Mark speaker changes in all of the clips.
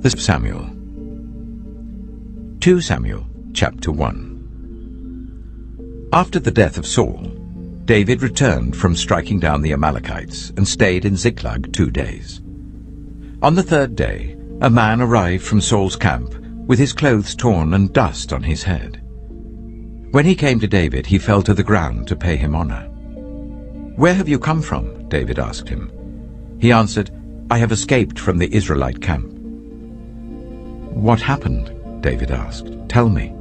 Speaker 1: The Samuel. 2 Samuel chapter 1. After the death of Saul, David returned from striking down the Amalekites and stayed in Ziklag 2 days. On the 3rd day, a man arrived from Saul's camp with his clothes torn and dust on his head. When he came to David, he fell to the ground to pay him honor. "Where have you come from?" David asked him. He answered, "I have escaped from the Israelite camp." "What happened?" David asked. "Tell me."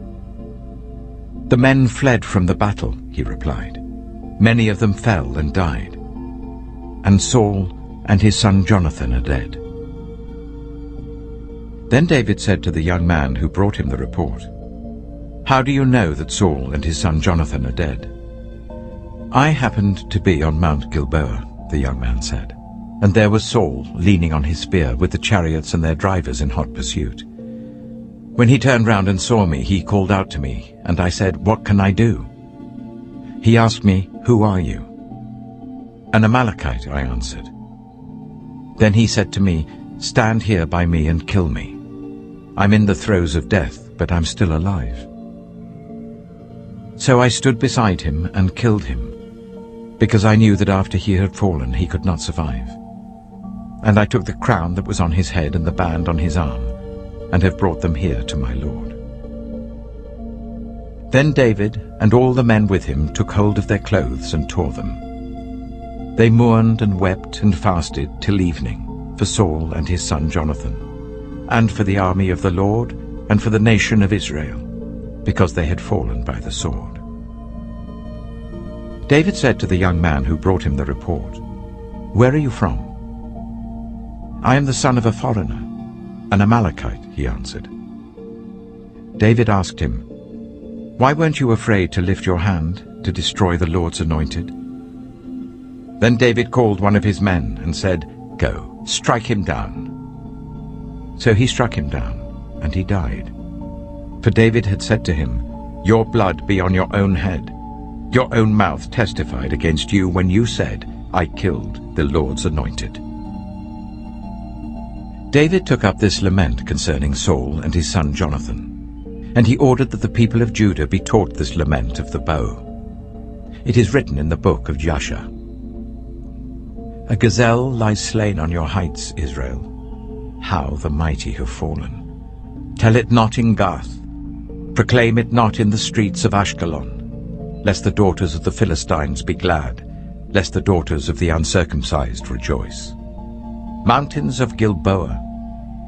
Speaker 1: "The men fled from the battle," he replied. "Many of them fell and died. And Saul and his son Jonathan are dead." Then David said to the young man who brought him the report, "How do you know that Saul and his son Jonathan are dead?" "I happened to be on Mount Gilboa," the young man said, "and there was Saul leaning on his spear with the chariots and their drivers in hot pursuit. When he turned round and saw me, he called out to me, and I said, 'What can I do?' He asked me, 'Who are you?' 'An Amalekite,' I answered. Then he said to me, 'Stand here by me and kill me. I'm in the throes of death, but I'm still alive.' So I stood beside him and killed him, because I knew that after he had fallen he could not survive. And I took the crown that was on his head and the band on his arm, and have brought them here to my lord." Then David and all the men with him took hold of their clothes and tore them. They mourned and wept and fasted till evening for Saul and his son Jonathan, and for the army of the Lord and for the nation of Israel, because they had fallen by the sword. David said to the young man who brought him the report, "Where are you from?" "I am the son of a foreigner, an Amalekite," he answered. David asked him, "Why weren't you afraid to lift your hand to destroy the Lord's anointed?" Then David called one of his men and said, "Go, strike him down." So he struck him down, and he died. For David had said to him, "Your blood be on your own head. Your own mouth testified against you when you said, 'I killed the Lord's anointed.'" David took up this lament concerning Saul and his son Jonathan, and he ordered that the people of Judah be taught this lament of the bow. It is written in the book of Jasher. "A gazelle lies slain on your heights, Israel. How the mighty have fallen. Tell it not in Gath. Proclaim it not in the streets of Ashkelon, lest the daughters of the Philistines be glad, lest the daughters of the uncircumcised rejoice. Mountains of Gilboa,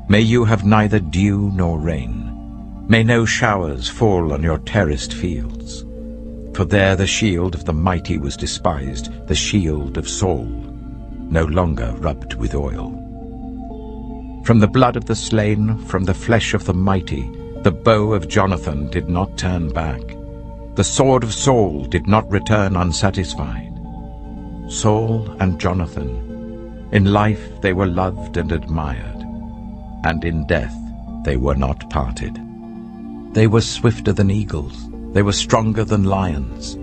Speaker 1: may you have neither dew nor rain. May no showers fall on your terraced fields. For there the shield of the mighty was despised, the shield of Saul, no longer rubbed with oil. From the blood of the slain, from the flesh of the mighty, the bow of Jonathan did not turn back. The sword of Saul did not return unsatisfied. Saul and Jonathan, in life they were loved and admired, and in death they were not parted. They were swifter than eagles, they were stronger than lions.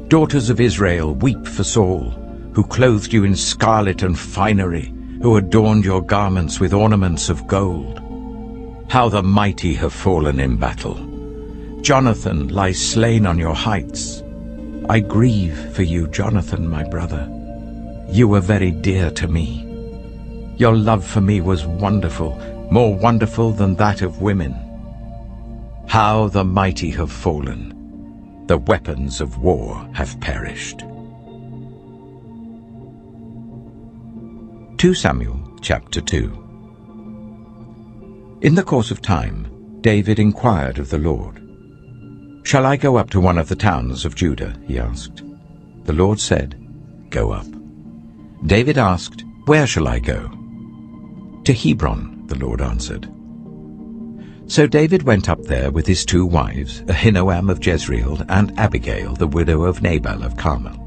Speaker 1: Daughters of Israel, weep for Saul, who clothed you in scarlet and finery, who adorned your garments with ornaments of gold. How the mighty have fallen in battle. Jonathan lies slain on your heights. I grieve for you, Jonathan, my brother. You were very dear to me. Your love for me was wonderful, more wonderful than that of women. How the mighty have fallen. The weapons of war have perished." 2 Samuel chapter 2. In the course of time, David inquired of the Lord. "Shall I go up to one of the towns of Judah?" he asked. The Lord said, "Go up." David asked, "Where shall I go?" "To Hebron," the Lord answered. So David went up there with his 2 wives, Ahinoam of Jezreel and Abigail, the widow of Nabal of Carmel.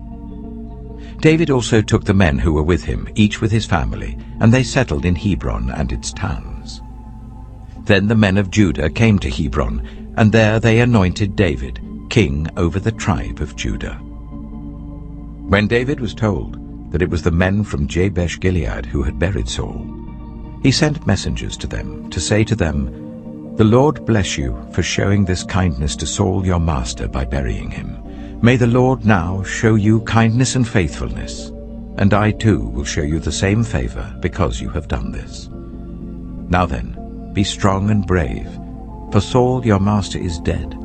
Speaker 1: David also took the men who were with him, each with his family, and they settled in Hebron and its towns. Then the men of Judah came to Hebron, and there they anointed David king over the tribe of Judah. When David was told that it was the men from Jabesh-Gilead who had buried Saul, he sent messengers to them to say to them, "The Lord bless you for showing this kindness to Saul your master by burying him. May the Lord now show you kindness and faithfulness, and I too will show you the same favor because you have done this. Now then, be strong and brave, for Saul your master is dead,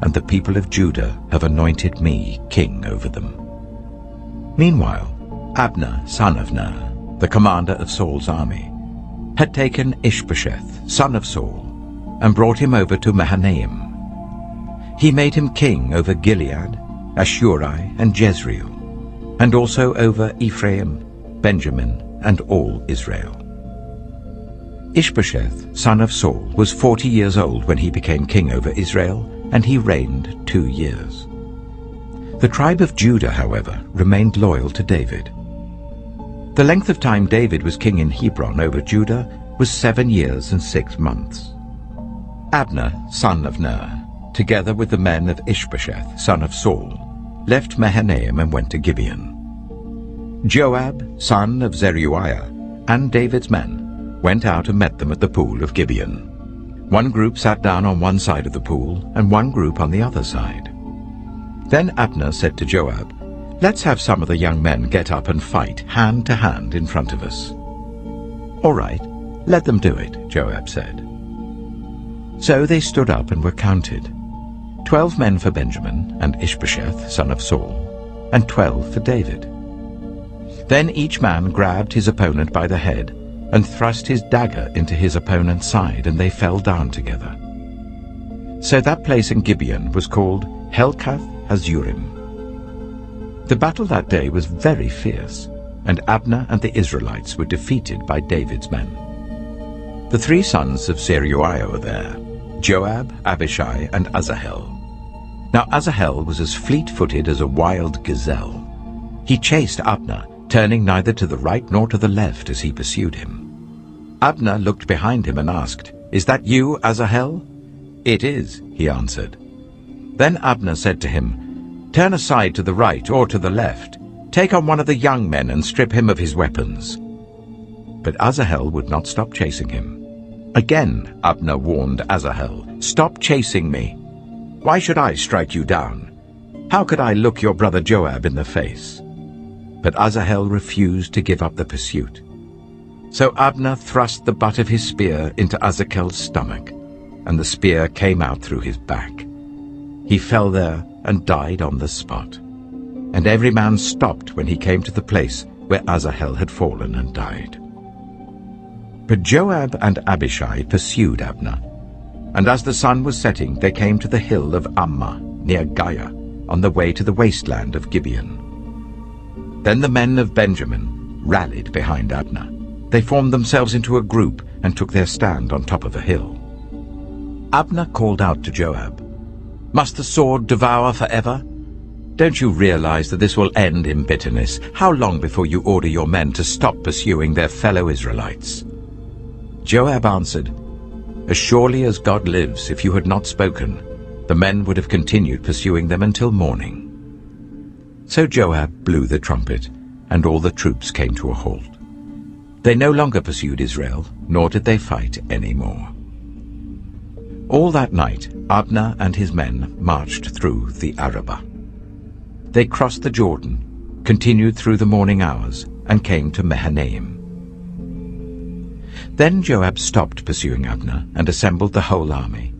Speaker 1: and the people of Judah have anointed me king over them." Meanwhile, Abner, son of Ner, the commander of Saul's army, had taken Ishbosheth, son of Saul, and brought him over to Mahanaim. He made him king over Gilead, Ashuri, and Jezreel, and also over Ephraim, Benjamin, and all Israel. Ishbosheth, son of Saul, was 40 years old when he became king over Israel, and he reigned 2 years. The tribe of Judah, however, remained loyal to David. The length of time David was king in Hebron over Judah was 7 years and 6 months. Abner, son of Ner, together with the men of Ishbosheth, son of Saul, left Mahanaim and went to Gibeon. Joab, son of Zeruiah, and David's men went out and met them at the pool of Gibeon. One group sat down on one side of the pool, and one group on the other side. Then Abner said to Joab, "Let's have some of the young men get up and fight hand to hand in front of us." "All right, let them do it," Joab said. So they stood up and were counted, 12 men for Benjamin and Ishbosheth, son of Saul, and 12 for David. Then each man grabbed his opponent by the head and thrust his dagger into his opponent's side, and they fell down together. So that place in Gibeon was called Helkath Hazurim. The battle that day was very fierce, and Abner and the Israelites were defeated by David's men. The 3 sons of Zeruiah were there, Joab, Abishai, and Asahel. Now Asahel was as fleet-footed as a wild gazelle. He chased Abner, turning neither to the right nor to the left as he pursued him. Abner looked behind him and asked, "Is that you, Asahel?" "It is," he answered. Then Abner said to him, "Turn aside to the right or to the left. Take on one of the young men and strip him of his weapons." But Asahel would not stop chasing him. Again Abner warned Asahel, "Stop chasing me. Why should I strike you down? How could I look your brother Joab in the face?" But Asahel refused to give up the pursuit. So Abner thrust the butt of his spear into Asahel's stomach, and the spear came out through his back. He fell there and died on the spot. And every man stopped when he came to the place where Asahel had fallen and died. But Joab and Abishai pursued Abner, and as the sun was setting they came to the hill of Ammah near Giah, on the way to the wasteland of Gibeon. Then the men of Benjamin rallied behind Abner. They formed themselves into a group and took their stand on top of a hill. Abner called out to Joab, "Must the sword devour forever? Don't you realize that this will end in bitterness? How long before you order your men to stop pursuing their fellow Israelites?" Joab answered, "As surely as God lives, if you had not spoken, the men would have continued pursuing them until morning." So Joab blew the trumpet, and all the troops came to a halt. They no longer pursued Israel, nor did they fight any more. All that night Abner and his men marched through the Arabah. They crossed the Jordan, continued through the morning hours, and came to Mahanaim. Then Joab stopped pursuing Abner and assembled the whole army.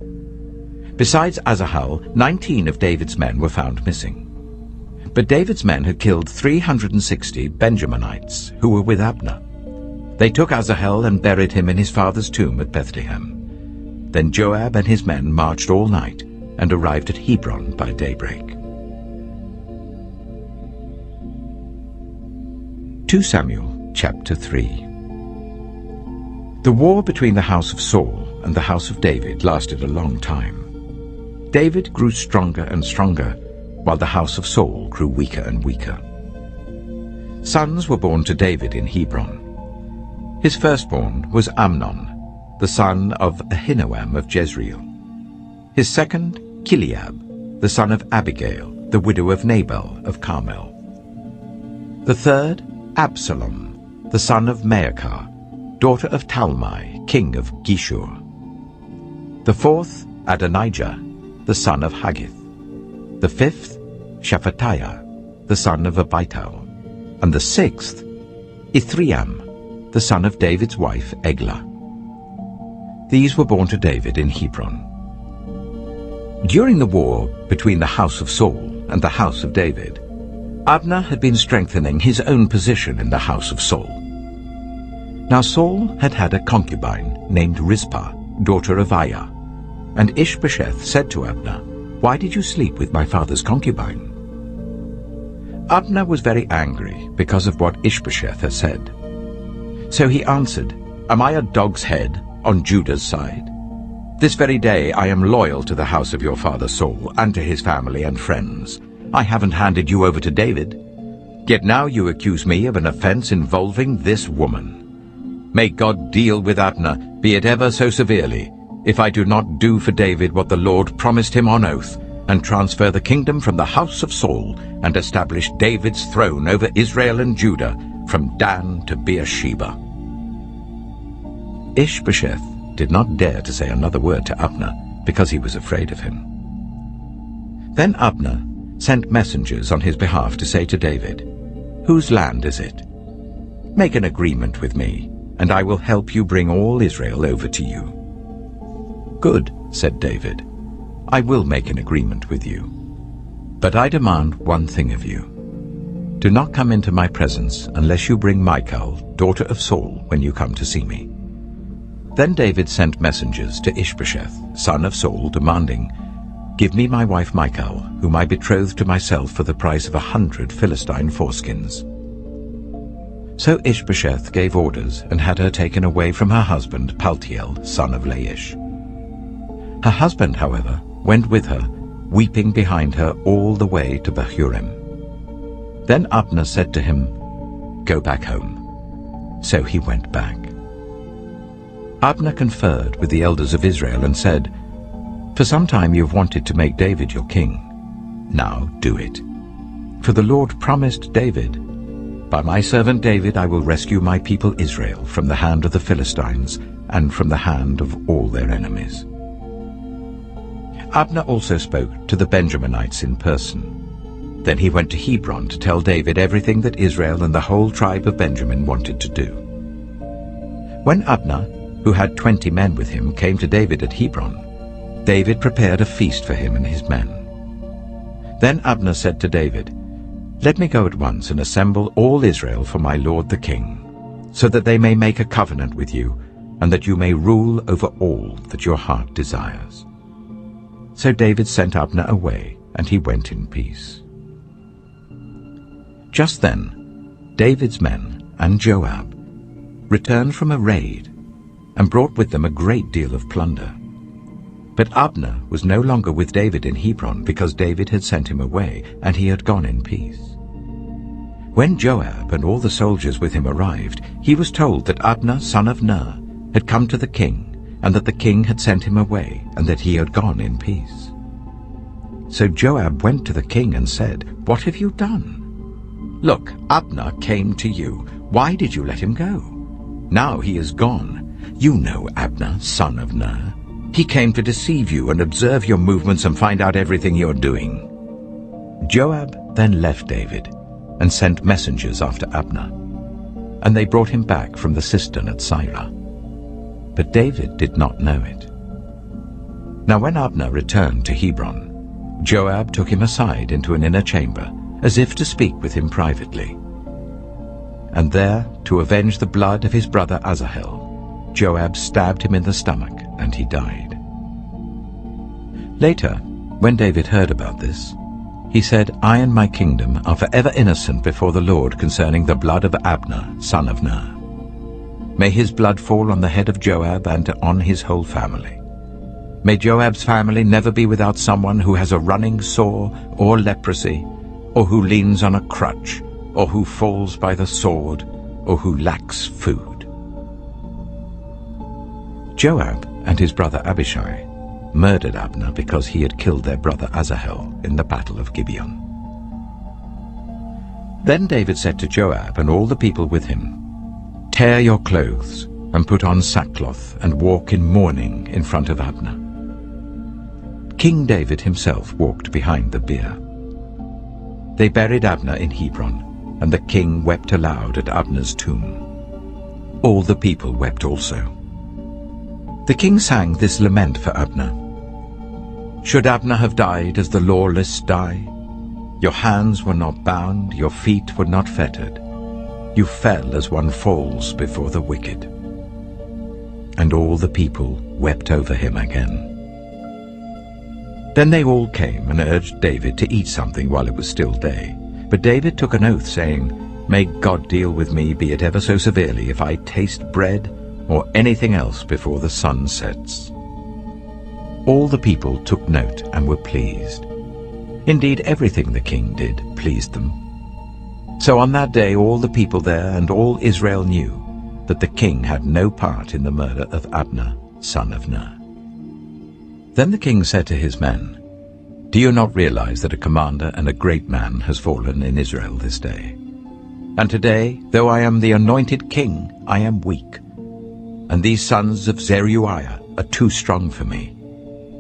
Speaker 1: Besides Asahel, 19 of David's men were found missing. But David's men had killed 360 Benjaminites who were with Abner. They took Asahel and buried him in his father's tomb at Bethlehem. Then Joab and his men marched all night and arrived at Hebron by daybreak. 2 Samuel chapter 3. The war between the house of Saul and the house of David lasted a long time. David grew stronger and stronger, while the house of Saul grew weaker and weaker. Sons were born to David in Hebron. His firstborn was Amnon, the son of Ahinoam of Jezreel. His second, Chileab, the son of Abigail, the widow of Nabal of Carmel. The third, Absalom, the son of Maacah, daughter of Talmai, king of Geshur. The fourth, Adonijah, the son of Haggith. The fifth, Shephatiah, the son of Abital. And the sixth, Ithream, the son of David's wife Eglah. These were born to David in Hebron. During the war between the house of Saul and the house of David, Abner had been strengthening his own position in the house of Saul. Now Saul had had a concubine named Rizpah, daughter of Aiah, and Ishbosheth said to Abner, "Why did you sleep with my father's concubine?" Abner was very angry because of what Ishbosheth had said. So he answered, "Am I a dog's head on Judah's side? This very day I am loyal to the house of your father Saul and to his family and friends. I haven't handed you over to David. Yet now you accuse me of an offense involving this woman. May God deal with Abner, be it ever so severely, if I do not do for David what the Lord promised him on oath, and transfer the kingdom from the house of Saul, and establish David's throne over Israel and Judah, from Dan to Beersheba." Ishbosheth did not dare to say another word to Abner, because he was afraid of him. Then Abner sent messengers on his behalf to say to David, "Whose land is it? Make an agreement with me, and I will help you bring all Israel over to you." "Good," said David, "I will make an agreement with you. But I demand one thing of you. Do not come into my presence unless you bring Michal, daughter of Saul, when you come to see me." Then David sent messengers to Ishbosheth, son of Saul, demanding, "Give me my wife Michal, whom I betrothed to myself for the price of 100 Philistine foreskins." So Ishbosheth gave orders and had her taken away from her husband Paltiel, son of Laish. Her husband, however, went with her, weeping behind her all the way to Bahurim. Then Abner said to him, "Go back home." So he went back. Abner conferred with the elders of Israel and said, "For some time you have wanted to make David your king. Now do it. For the Lord promised David, 'By my servant David I will rescue my people Israel from the hand of the Philistines and from the hand of all their enemies.'" Abner also spoke to the Benjaminites in person. Then he went to Hebron to tell David everything that Israel and the whole tribe of Benjamin wanted to do. When Abner, who had 20 men with him, came to David at Hebron, David prepared a feast for him and his men. Then Abner said to David, "Let me go at once and assemble all Israel for my lord the king, so that they may make a covenant with you, and that you may rule over all that your heart desires." So David sent Abner away, and he went in peace. Just then, David's men and Joab returned from a raid and brought with them a great deal of plunder. But Abner was no longer with David in Hebron, because David had sent him away, and he had gone in peace. When Joab and all the soldiers with him arrived, he was told that Abner, son of Ner, had come to the king, and that the king had sent him away, and that he had gone in peace. So Joab went to the king and said, "What have you done? Look, Abner came to you. Why did you let him go? Now he is gone. You know Abner, son of Ner. He came to deceive you and observe your movements and find out everything you're doing." Joab then left David and sent messengers after Abner, and they brought him back from the cistern at Sirah. But David did not know it. Now when Abner returned to Hebron, Joab took him aside into an inner chamber, as if to speak with him privately. And there, to avenge the blood of his brother Asahel, Joab stabbed him in the stomach, and he died. Later, when David heard about this, he said, "I and my kingdom are forever innocent before the Lord concerning the blood of Abner, son of Ner. May his blood fall on the head of Joab and on his whole family. May Joab's family never be without someone who has a running sore or leprosy, or who leans on a crutch, or who falls by the sword, or who lacks food." Joab and his brother Abishai murdered Abner because he had killed their brother Asahel in the battle of Gibeon. Then David said to Joab and all the people with him, "Tear your clothes, and put on sackcloth and walk in mourning in front of Abner. King David himself walked behind the bier. They buried Abner in Hebron, and the king wept aloud at Abner's tomb. All the people wept also. The king sang this lament for Abner. Should Abner have died as the lawless die? Your hands were not bound, your feet were not fettered. You fell as one falls before the wicked. And all the people wept over him again. Then they all came and urged David to eat something while it was still day. But David took an oath, saying, May God deal with me, be it ever so severely, if I taste bread or anything else before the sun sets. All the people took note and were pleased. Indeed, everything the king did pleased them. So on that day all the people there and all Israel knew that the king had no part in the murder of Abner, son of Ner. Then the king said to his men, Do you not realize that a commander and a great man has fallen in Israel this day? And today, though I am the anointed king, I am weak, and these sons of Zeruiah are too strong for me.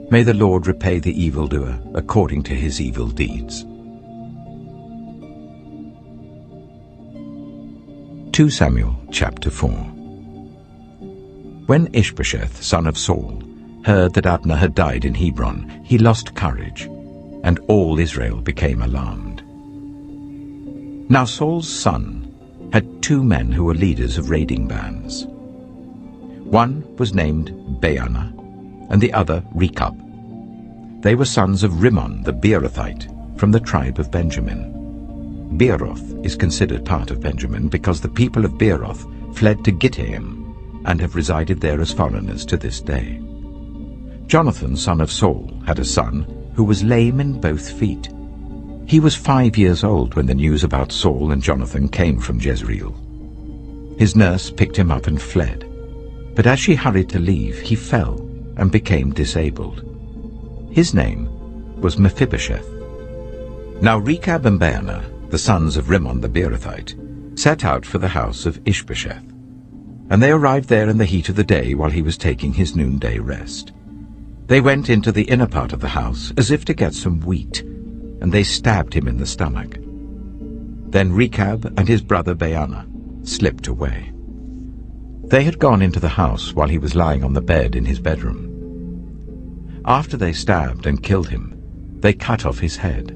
Speaker 1: May the Lord repay the evildoer according to his evil deeds. 2 Samuel chapter 4. When Ishbosheth, son of Saul, heard that Abner had died in Hebron, he lost courage, and all Israel became alarmed. Now Saul's son had 2 men who were leaders of raiding bands. One was named Baanah, and the other Rechab. They were sons of Rimmon the Beerothite, from the tribe of Benjamin. Beeroth is considered part of Benjamin because the people of Beeroth fled to Gittaim and have resided there as foreigners to this day. Jonathan, son of Saul, had a son who was lame in both feet. He was 5 years old when the news about Saul and Jonathan came from Jezreel. His nurse picked him up and fled, but as she hurried to leave, he fell and became disabled. His name was Mephibosheth. Now Rechab and Baanah, the sons of Rimmon the Beerothite, set out for the house of Ishbosheth. And they arrived there in the heat of the day while he was taking his noonday rest. They went into the inner part of the house as if to get some wheat, and they stabbed him in the stomach. Then Rechab and his brother Baanah slipped away. They had gone into the house while he was lying on the bed in his bedroom. After they stabbed and killed him, they cut off his head.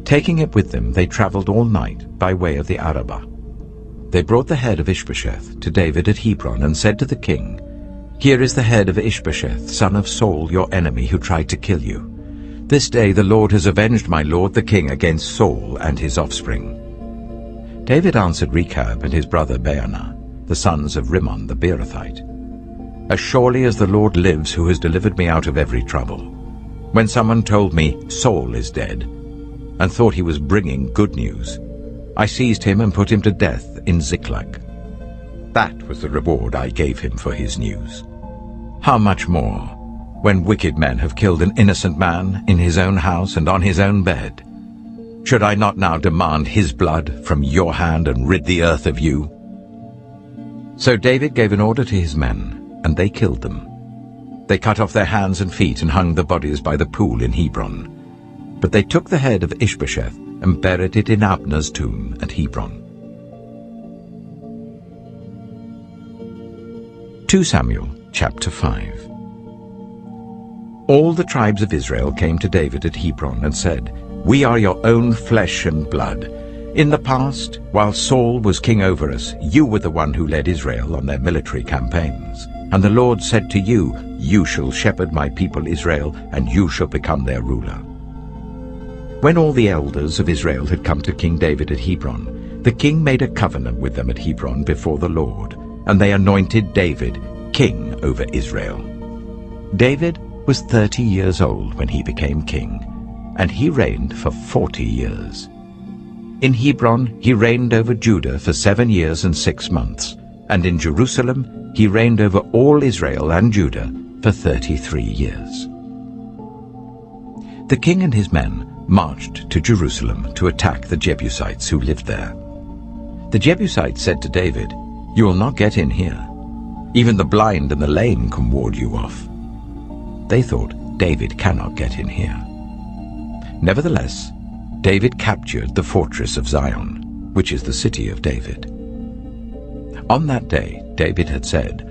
Speaker 1: Taking it with them, they traveled all night by way of the Arabah. They brought the head of Ishbosheth to David at Hebron and said to the king, Here is the head of Ishbosheth, son of Saul, your enemy, who tried to kill you. This day the Lord has avenged my lord the king against Saul and his offspring. David answered Rechab and his brother Baanah, the sons of Rimmon the Beerothite, As surely as the Lord lives, who has delivered me out of every trouble, when someone told me, Saul is dead, and thought he was bringing good news, I seized him and put him to death in Ziklag. That was the reward I gave him for his news. How much more, when wicked men have killed an innocent man in his own house and on his own bed? Should I not now demand his blood from your hand and rid the earth of you? So David gave an order to his men, and they killed them. They cut off their hands and feet and hung the bodies by the pool in Hebron. But they took the head of Ishbosheth and buried it in Abner's tomb at Hebron. 2 Samuel chapter 5. All the tribes of Israel came to David at Hebron and said, We are your own flesh and blood. In the past, while Saul was king over us, you were the one who led Israel on their military campaigns. And the Lord said to you, You shall shepherd my people Israel, and you shall become their ruler. When all the elders of Israel had come to King David at Hebron, the king made a covenant with them at Hebron before the Lord, and they anointed David king over Israel. David was 30 years old when he became king, and he reigned for 40 years. In Hebron he reigned over Judah for 7 years and 6 months, and in Jerusalem he reigned over all Israel and Judah for 33 years. The king and his men marched to Jerusalem to attack the Jebusites who lived there. The Jebusites said to David, You will not get in here. Even the blind and the lame can ward you off." They thought, "David cannot get in here." Nevertheless, David captured the fortress of Zion, which is the city of David. On that day, David had said,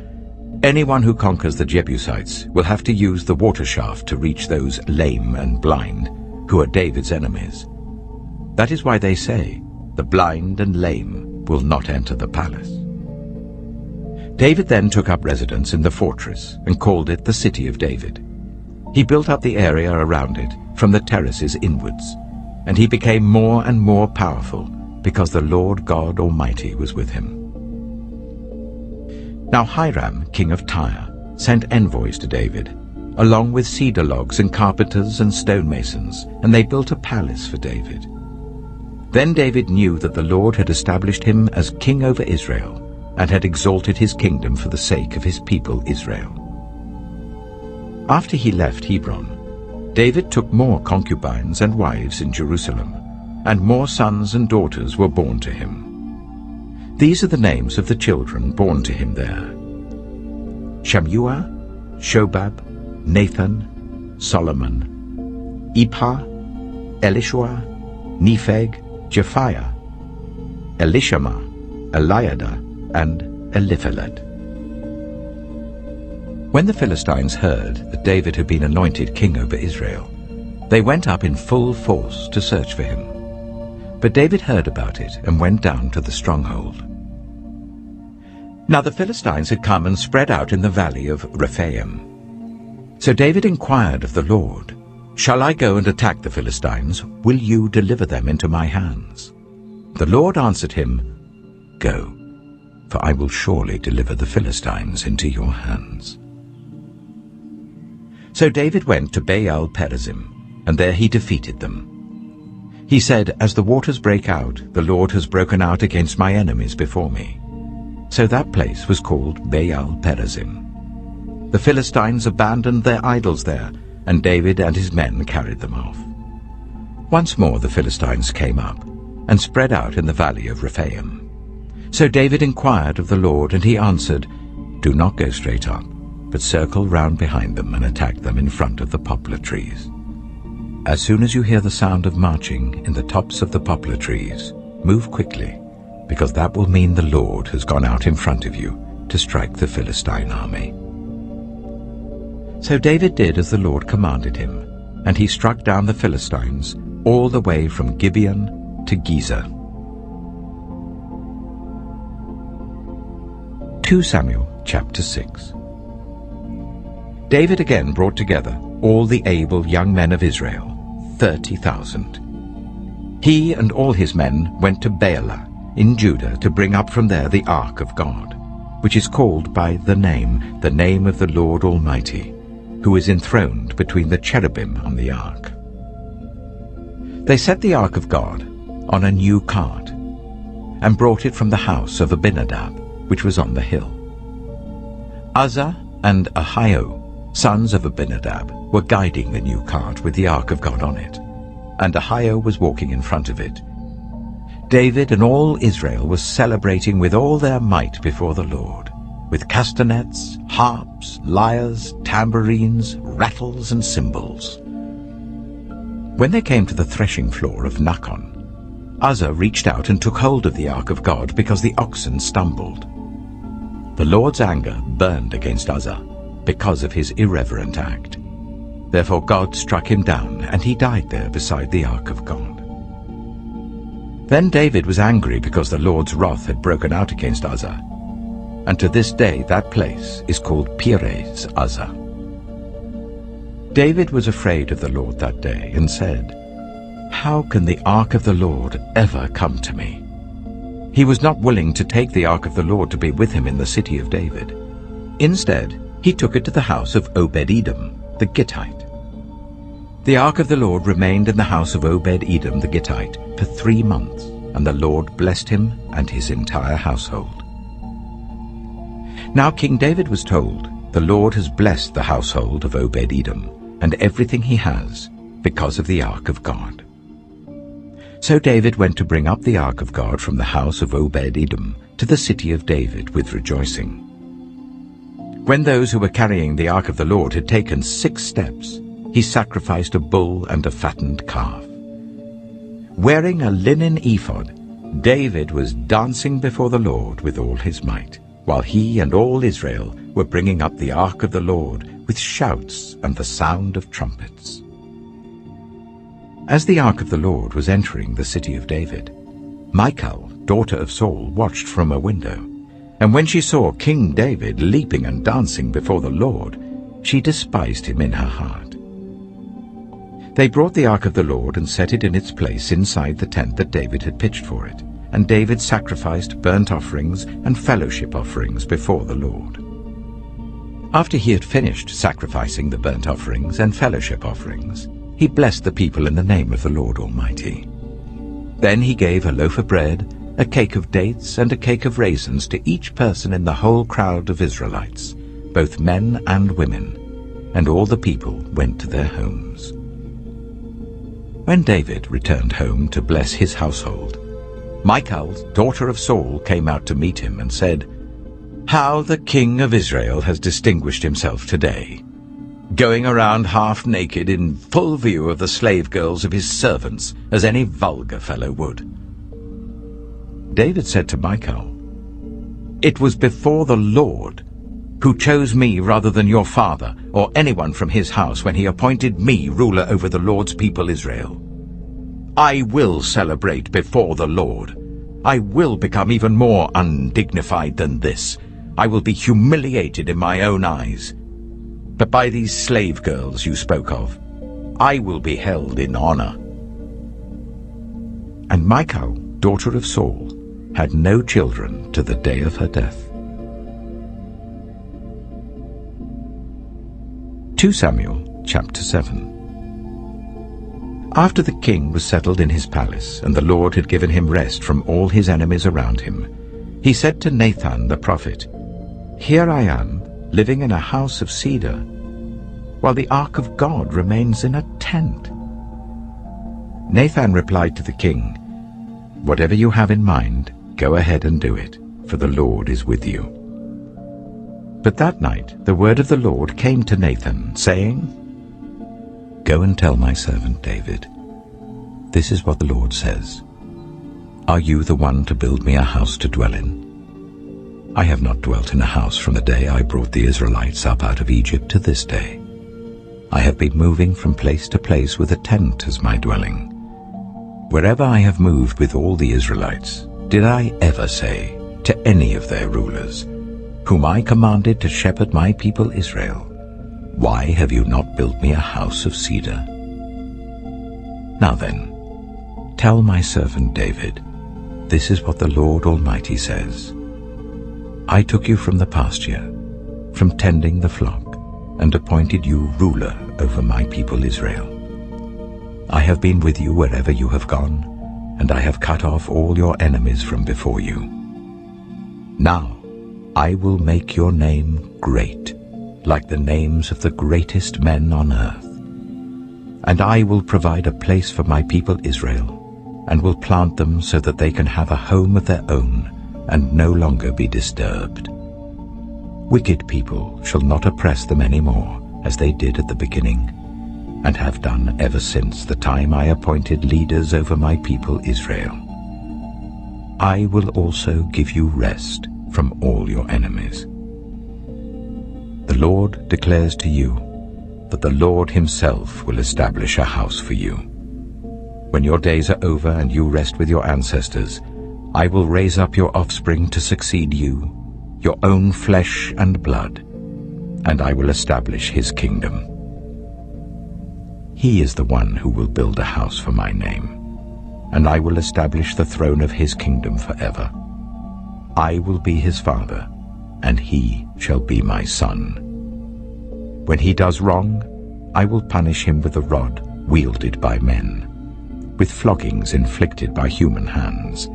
Speaker 1: "Anyone who conquers the Jebusites will have to use the water shaft to reach those lame and blind, who are David's enemies. That is why they say, 'The blind and lame will not enter the palace.'" David then took up residence in the fortress and called it the City of David. He built up the area around it from the terraces inwards, and he became more and more powerful because the Lord God Almighty was with him. Now Hiram, king of Tyre, sent envoys to David, along with cedar logs and carpenters and stonemasons, and they built a palace for David. Then David knew that the Lord had established him as king over Israel, and had exalted his kingdom for the sake of his people Israel. After he left Hebron, David took more concubines and wives in Jerusalem, and more sons and daughters were born to him. These are the names of the children born to him there: Shammua, Shobab, Nathan, Solomon, Ibhar, Elishua, Nepheg, Japhiah, Elishama, Eliada, and Eliphalet. When the Philistines heard that David had been anointed king over Israel, they went up in full force to search for him. But David heard about it and went down to the stronghold. Now the Philistines had come and spread out in the valley of Rephaim. So David inquired of the Lord, "Shall I go and attack the Philistines? Will you deliver them into my hands?" The Lord answered him, "Go, for I will surely deliver the Philistines into your hands." So David went to Baal-perazim, and there he defeated them. He said, "As the waters break out, the Lord has broken out against my enemies before me." So that place was called Baal-perazim. The Philistines abandoned their idols there, and David and his men carried them off. Once more the Philistines came up, and spread out in the valley of Rephaim. So David inquired of the Lord, and he answered, "Do not go straight up, but circle round behind them and attack them in front of the poplar trees. As soon as you hear the sound of marching in the tops of the poplar trees, move quickly, because that will mean the Lord has gone out in front of you to strike the Philistine army." So David did as the Lord commanded him, and he struck down the Philistines all the way from Gibeon to Gezer. 2 Samuel chapter 6. David again brought together all the able young men of Israel, 30,000. He and all his men went to Baalah in Judah to bring up from there the ark of God, which is called by the name of the Lord Almighty, who is enthroned between the cherubim on the ark. They set the ark of God on a new cart, and brought it from the house of Abinadab, which was on the hill. Uzzah and Ahio, sons of Abinadab, were guiding the new cart with the ark of God on it, and Ahio was walking in front of it. David and all Israel was celebrating with all their might before the Lord, with castanets, harps, lyres, tambourines, rattles, and cymbals. When they came to the threshing floor of Nakon, Uzzah reached out and took hold of the ark of God because the oxen stumbled. The Lord's anger burned against Uzzah because of his irreverent act. Therefore God struck him down, and he died there beside the ark of God. Then David was angry because the Lord's wrath had broken out against Uzzah, and to this day that place is called Perez Uzzah. David was afraid of the Lord that day and said, "How can the ark of the Lord ever come to me?" He was not willing to take the ark of the Lord to be with him in the city of David. Instead, he took it to the house of Obed-Edom, the Gittite. The ark of the Lord remained in the house of Obed-Edom the Gittite for 3 months, and the Lord blessed him and his entire household. Now King David was told, "The Lord has blessed the household of Obed-Edom and everything he has because of the ark of God." So David went to bring up the ark of God from the house of Obed-Edom to the city of David with rejoicing. When those who were carrying the ark of the Lord had taken 6 steps, he sacrificed a bull and a fattened calf. Wearing a linen ephod, David was dancing before the Lord with all his might, while he and all Israel were bringing up the ark of the Lord with shouts and the sound of trumpets. As the ark of the Lord was entering the city of David, Michal, daughter of Saul, watched from a window, and when she saw King David leaping and dancing before the Lord, she despised him in her heart. They brought the ark of the Lord and set it in its place inside the tent that David had pitched for it, and David sacrificed burnt offerings and fellowship offerings before the Lord. After he had finished sacrificing the burnt offerings and fellowship offerings, he blessed the people in the name of the Lord Almighty. Then he gave a loaf of bread, a cake of dates, and a cake of raisins to each person in the whole crowd of Israelites, both men and women, and all the people went to their homes. When David returned home to bless his household, Michal, daughter of Saul, came out to meet him and said, "How the king of Israel has distinguished himself today, going around half naked in full view of the slave girls of his servants, as any vulgar fellow would." David said to Michal, "It was before the Lord, who chose me rather than your father or anyone from his house when he appointed me ruler over the Lord's people Israel. I will celebrate before the Lord. I will become even more undignified than this. I will be humiliated in my own eyes. But by these slave girls you spoke of, I will be held in honor." And Michal, daughter of Saul, had no children to the day of her death. 2 Samuel chapter 7. After the king was settled in his palace, and the Lord had given him rest from all his enemies around him, he said to Nathan the prophet, "Here I am, living in a house of cedar, while the ark of God remains in a tent." Nathan replied to the king, "Whatever you have in mind, go ahead and do it, for the Lord is with you." But that night the word of the Lord came to Nathan, saying, "Go and tell my servant David, this is what the Lord says. Are you the one to build me a house to dwell in? I have not dwelt in a house from the day I brought the Israelites up out of Egypt to this day. I have been moving from place to place with a tent as my dwelling. Wherever I have moved with all the Israelites, did I ever say to any of their rulers, whom I commanded to shepherd my people Israel, 'Why have you not built me a house of cedar?' Now then, tell my servant David, this is what the Lord Almighty says. I took you from the pasture, from tending the flock, and appointed you ruler over my people Israel. I have been with you wherever you have gone, and I have cut off all your enemies from before you. Now I will make your name great, like the names of the greatest men on earth. And I will provide a place for my people Israel, and will plant them so that they can have a home of their own and no longer be disturbed. Wicked people shall not oppress them any more, as they did at the beginning, and have done ever since the time I appointed leaders over my people Israel. I will also give you rest from all your enemies. The Lord declares to you that the Lord himself will establish a house for you. When your days are over and you rest with your ancestors, I will raise up your offspring to succeed you, your own flesh and blood, and I will establish his kingdom. He is the one who will build a house for my name, and I will establish the throne of his kingdom forever. I will be his father, and he shall be my son. When he does wrong, I will punish him with a rod wielded by men, with floggings inflicted by human hands.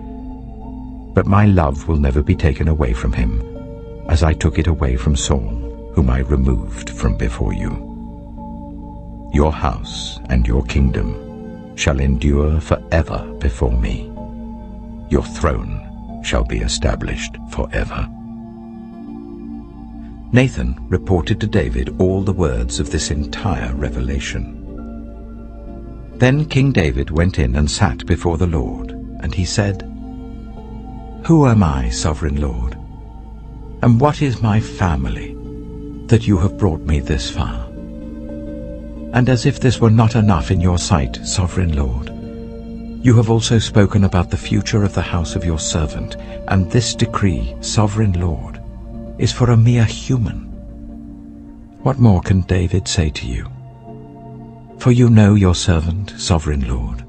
Speaker 1: But my love will never be taken away from him, as I took it away from Saul, whom I removed from before you. Your house and your kingdom shall endure forever before me. Your throne shall be established forever." Nathan reported to David all the words of this entire revelation. Then King David went in and sat before the Lord, and he said, "Who am I, sovereign Lord? And what is my family, that you have brought me this far? And as if this were not enough in your sight, sovereign Lord, you have also spoken about the future of the house of your servant, and this decree, sovereign Lord, is for a mere human. What more can David say to you? For you know your servant, sovereign Lord.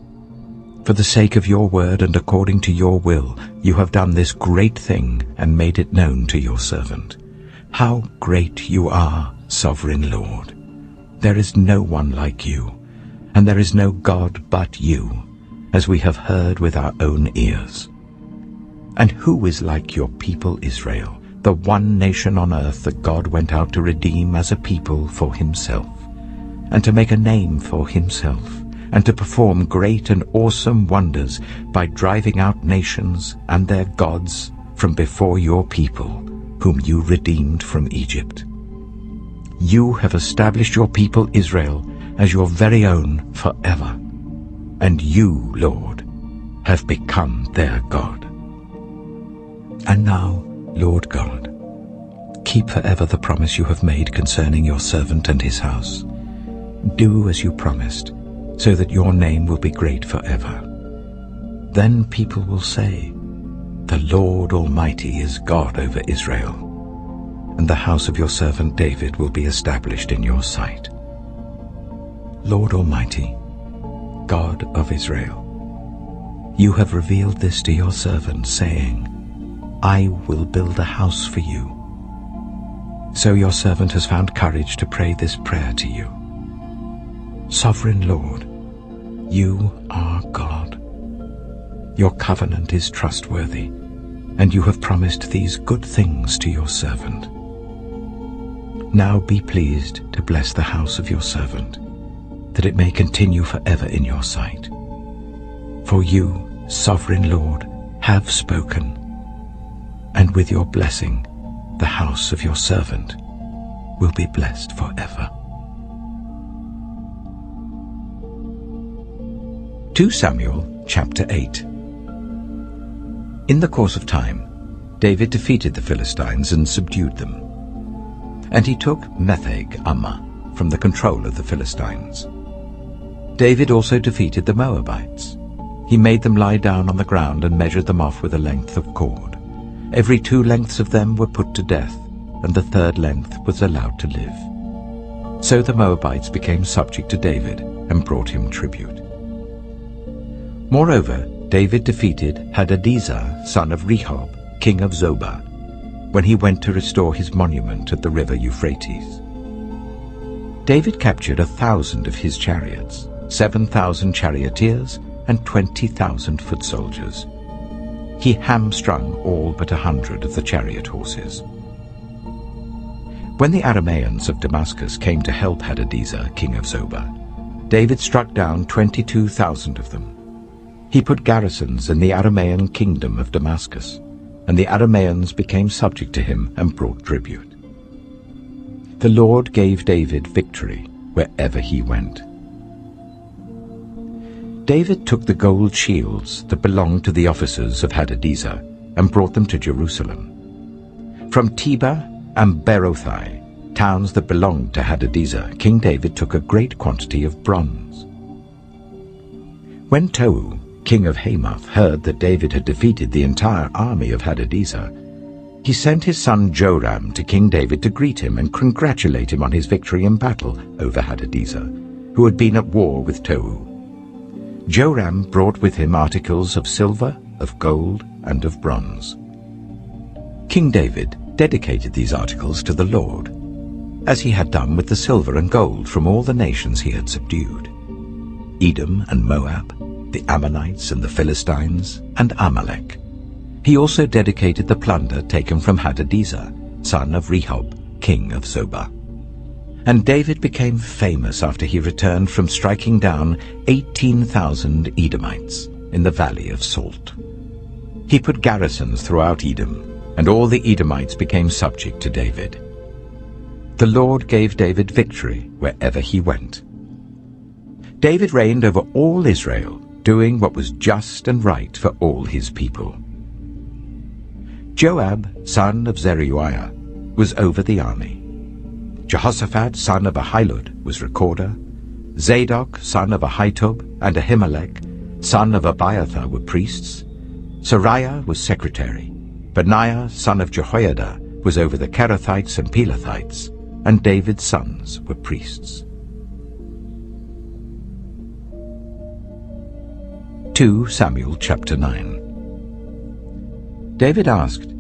Speaker 1: For the sake of your word and according to your will, you have done this great thing and made it known to your servant. How great you are, sovereign Lord! There is no one like you, and there is no God but you, as we have heard with our own ears. And who is like your people Israel, the one nation on earth that God went out to redeem as a people for himself, and to make a name for himself, and to perform great and awesome wonders by driving out nations and their gods from before your people, whom you redeemed from Egypt? You have established your people Israel as your very own forever, and you, Lord, have become their God. And now, Lord God, keep forever the promise you have made concerning your servant and his house. Do as you promised, so that your name will be great forever. Then people will say, "The Lord Almighty is God over Israel," and the house of your servant David will be established in your sight. Lord Almighty, God of Israel, you have revealed this to your servant, saying, "I will build a house for you." So your servant has found courage to pray this prayer to you. Sovereign Lord, you are God. Your covenant is trustworthy, and you have promised these good things to your servant. Now be pleased to bless the house of your servant, that it may continue forever in your sight. For you, sovereign Lord, have spoken, and with your blessing the house of your servant will be blessed forever. 2 Samuel chapter 8. In the course of time, David defeated the Philistines and subdued them. And he took Metheg-Ammah from the control of the Philistines. David also defeated the Moabites. He made them lie down on the ground and measured them off with a length of cord. Every 2 lengths of them were put to death, and the 3rd length was allowed to live. So the Moabites became subject to David and brought him tribute. Moreover, David defeated Hadadezer, son of Rehob, king of Zobah, when he went to restore his monument at the river Euphrates. David captured 1,000 of his chariots, 7,000 charioteers, and 20,000 foot soldiers. He hamstrung all but 100 of the chariot horses. When the Arameans of Damascus came to help Hadadezer, king of Zobah, David struck down 22,000 of them. He put garrisons in the Aramean kingdom of Damascus, and the Arameans became subject to him and brought tribute. The Lord gave David victory wherever he went. David took the gold shields that belonged to the officers of Hadadezer and brought them to Jerusalem. From Tebah and Berothai, towns that belonged to Hadadezer, King David took a great quantity of bronze. When Tou, king of Hamath, heard that David had defeated the entire army of Hadadezer, he sent his son Joram to King David to greet him and congratulate him on his victory in battle over Hadadezer, who had been at war with Tou. Joram brought with him articles of silver, of gold, and of bronze. King David dedicated these articles to the Lord, as he had done with the silver and gold from all the nations he had subdued: Edom and Moab, the Ammonites and the Philistines, and Amalek. He also dedicated the plunder taken from Hadadezer, son of Rehob, king of Zobah. And David became famous after he returned from striking down 18,000 Edomites in the valley of Salt. He put garrisons throughout Edom, and all the Edomites became subject to David. The Lord gave David victory wherever he went. David reigned over all Israel, doing what was just and right for all his people. Joab, son of Zeruiah, was over the army. Jehoshaphat, son of Ahilud, was recorder. Zadok, son of Ahitub, and Ahimelech, son of Abiathar, were priests. Sariah was secretary. Benaiah, son of Jehoiada, was over the Kerethites and Pelethites, and David's sons were priests. 2 Samuel chapter 9. David asked,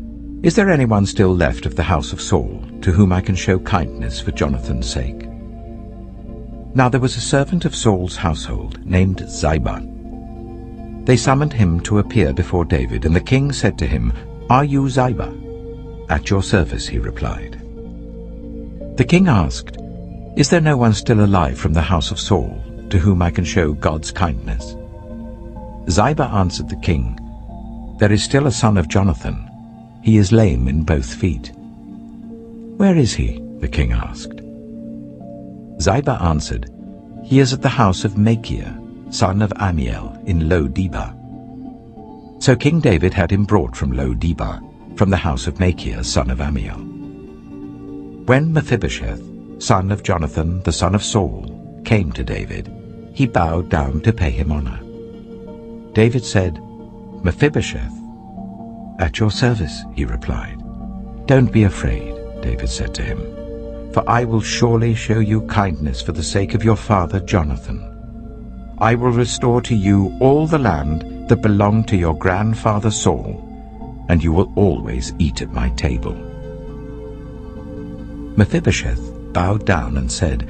Speaker 1: "Is there anyone still left of the house of Saul, to whom I can show kindness for Jonathan's sake?" Now there was a servant of Saul's household named Ziba. They summoned him to appear before David, and the king said to him, "Are you Ziba?" "At your service," he replied. The king asked, "Is there no one still alive from the house of Saul, to whom I can show God's kindness?" Ziba answered the king, "There is still a son of Jonathan. He is lame in both feet." "Where is he?" the king asked. Ziba answered, "He is at the house of Machir, son of Amiel, in Lo-Debar." So King David had him brought from Lo-Debar, from the house of Machir, son of Amiel. When Mephibosheth, son of Jonathan, the son of Saul, came to David, he bowed down to pay him honor. David said, "Mephibosheth." "At your service," he replied. "Don't be afraid," David said to him, "for I will surely show you kindness for the sake of your father Jonathan. I will restore to you all the land that belonged to your grandfather Saul, and you will always eat at my table." Mephibosheth bowed down and said,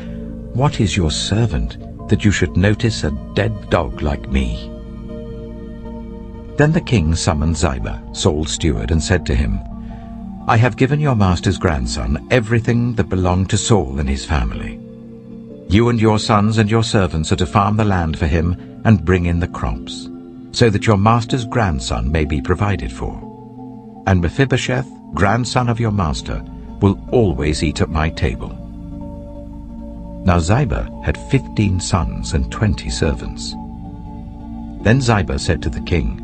Speaker 1: "What is your servant, that you should notice a dead dog like me?" Then the king summoned Ziba, Saul's steward, and said to him, "I have given your master's grandson everything that belonged to Saul and his family. You and your sons and your servants are to farm the land for him and bring in the crops, so that your master's grandson may be provided for. And Mephibosheth, grandson of your master, will always eat at my table." Now Ziba had 15 sons and 20 servants. Then Ziba said to the king,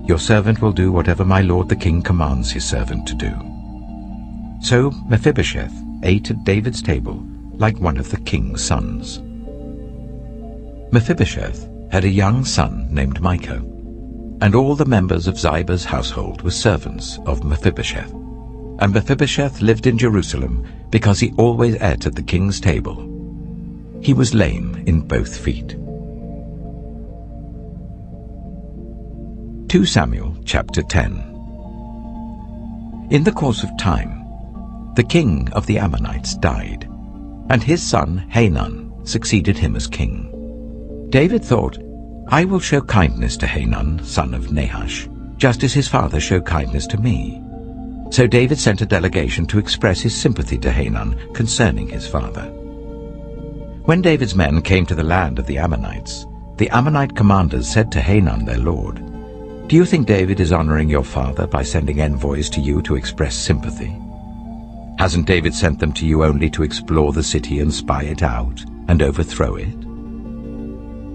Speaker 1: "Your servant will do whatever my lord the king commands his servant to do." So Mephibosheth ate at David's table like one of the king's sons. Mephibosheth had a young son named Micah, and all the members of Ziba's household were servants of Mephibosheth. And Mephibosheth lived in Jerusalem because he always ate at the king's table. He was lame in both feet. 2 Samuel chapter 10. In the course of time, the king of the Ammonites died, and his son Hanun succeeded him as king. David thought, "I will show kindness to Hanun, son of Nahash, just as his father showed kindness to me." So David sent a delegation to express his sympathy to Hanun concerning his father. When David's men came to the land of the Ammonites, the Ammonite commanders said to Hanun their lord, "Do you think David is honoring your father by sending envoys to you to express sympathy? Hasn't David sent them to you only to explore the city and spy it out and overthrow it?"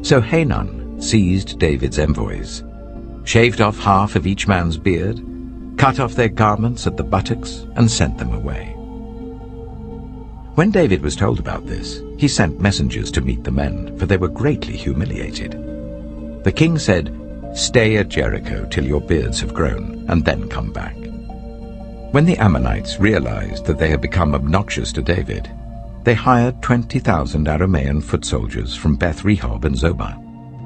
Speaker 1: So Hanun seized David's envoys, shaved off half of each man's beard, cut off their garments at the buttocks, and sent them away. When David was told about this, he sent messengers to meet the men, for they were greatly humiliated. The king said, "Stay at Jericho till your beards have grown, and then come back." When the Ammonites realized that they had become obnoxious to David, they hired 20,000 Aramean foot soldiers from Beth-rehob and Zobah,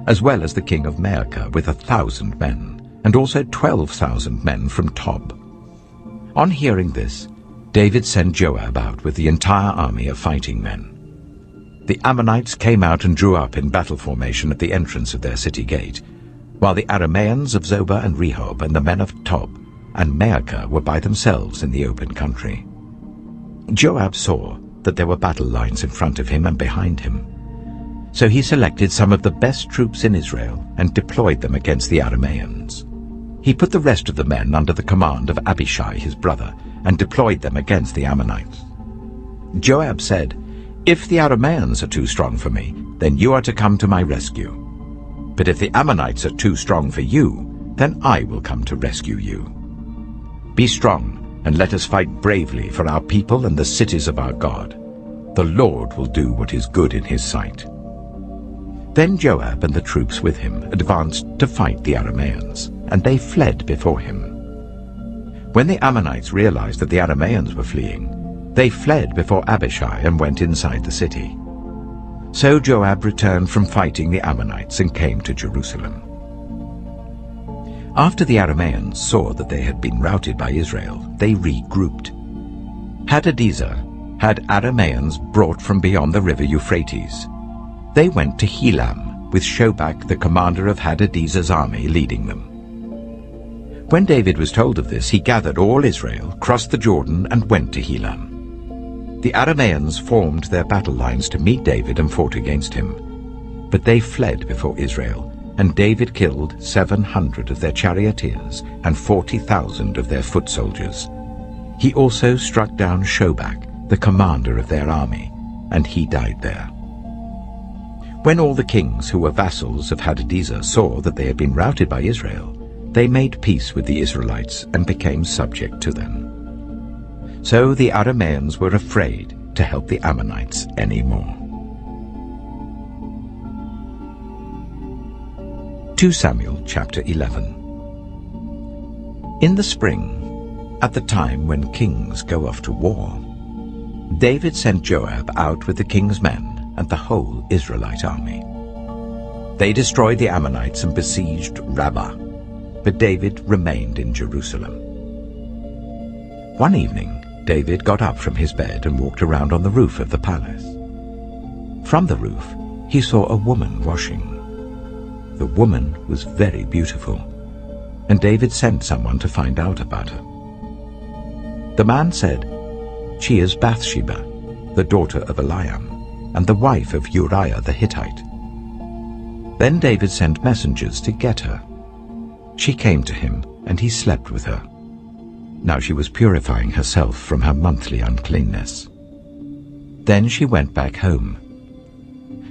Speaker 1: as well as the king of Maacah with 1,000 men, and also 12,000 men from Tob. On hearing this, David sent Joab out with the entire army of fighting men. The Ammonites came out and drew up in battle formation at the entrance of their city gate, while the Arameans of Zobah and Rehob and the men of Tob and Maacah were by themselves in the open country. Joab saw that there were battle lines in front of him and behind him. So he selected some of the best troops in Israel and deployed them against the Arameans. He put the rest of the men under the command of Abishai his brother and deployed them against the Ammonites. Joab said, "If the Arameans are too strong for me, then you are to come to my rescue. But if the Ammonites are too strong for you, then I will come to rescue you. Be strong, and let us fight bravely for our people and the cities of our God. The Lord will do what is good in his sight." Then Joab and the troops with him advanced to fight the Arameans, and they fled before him. When the Ammonites realized that the Arameans were fleeing, they fled before Abishai and went inside the city. So Joab returned from fighting the Ammonites and came to Jerusalem. After the Arameans saw that they had been routed by Israel, they regrouped. Hadadezer had Arameans brought from beyond the river Euphrates. They went to Helam, with Shobach, the commander of Hadadezer's army, leading them. When David was told of this, he gathered all Israel, crossed the Jordan, and went to Helam. The Arameans formed their battle lines to meet David and fought against him. But they fled before Israel, and David killed 700 of their charioteers and 40,000 of their foot soldiers. He also struck down Shobach, the commander of their army, and he died there. When all the kings who were vassals of Hadadezer saw that they had been routed by Israel, they made peace with the Israelites and became subject to them. So the Arameans were afraid to help the Ammonites anymore. 2 Samuel chapter 11. In the spring, at the time when kings go off to war, David sent Joab out with the king's men and the whole Israelite army. They destroyed the Ammonites and besieged Rabbah, but David remained in Jerusalem. One evening, David got up from his bed and walked around on the roof of the palace. From the roof, he saw a woman washing. The woman was very beautiful, and David sent someone to find out about her. The man said, "She is Bathsheba, the daughter of Eliam, and the wife of Uriah the Hittite." Then David sent messengers to get her. She came to him, and he slept with her. Now she was purifying herself from her monthly uncleanness. Then she went back home.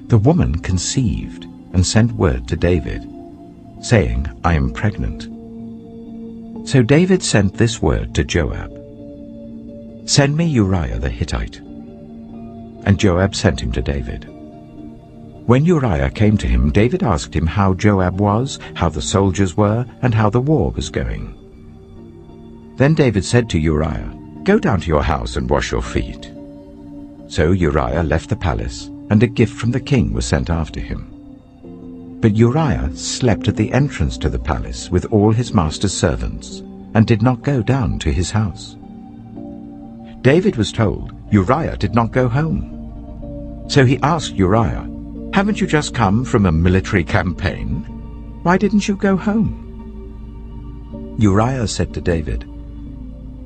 Speaker 1: The woman conceived and sent word to David, saying, "I am pregnant." So David sent this word to Joab, "Send me Uriah the Hittite." And Joab sent him to David. When Uriah came to him, David asked him how Joab was, how the soldiers were, and how the war was going. Then David said to Uriah, "Go down to your house and wash your feet." So Uriah left the palace, and a gift from the king was sent after him. But Uriah slept at the entrance to the palace with all his master's servants, and did not go down to his house. David was told Uriah did not go home. So he asked Uriah, "Haven't you just come from a military campaign? Why didn't you go home?" Uriah said to David,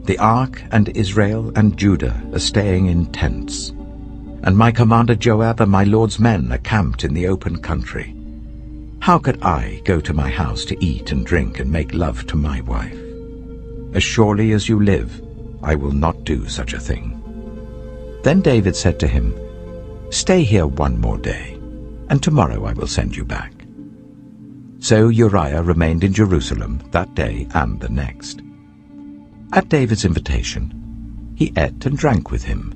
Speaker 1: "The ark and Israel and Judah are staying in tents, and my commander Joab and my lord's men are camped in the open country. How could I go to my house to eat and drink and make love to my wife? As surely as you live, I will not do such a thing." Then David said to him, "Stay here one more day, and tomorrow I will send you back." So Uriah remained in Jerusalem that day and the next. At David's invitation, he ate and drank with him,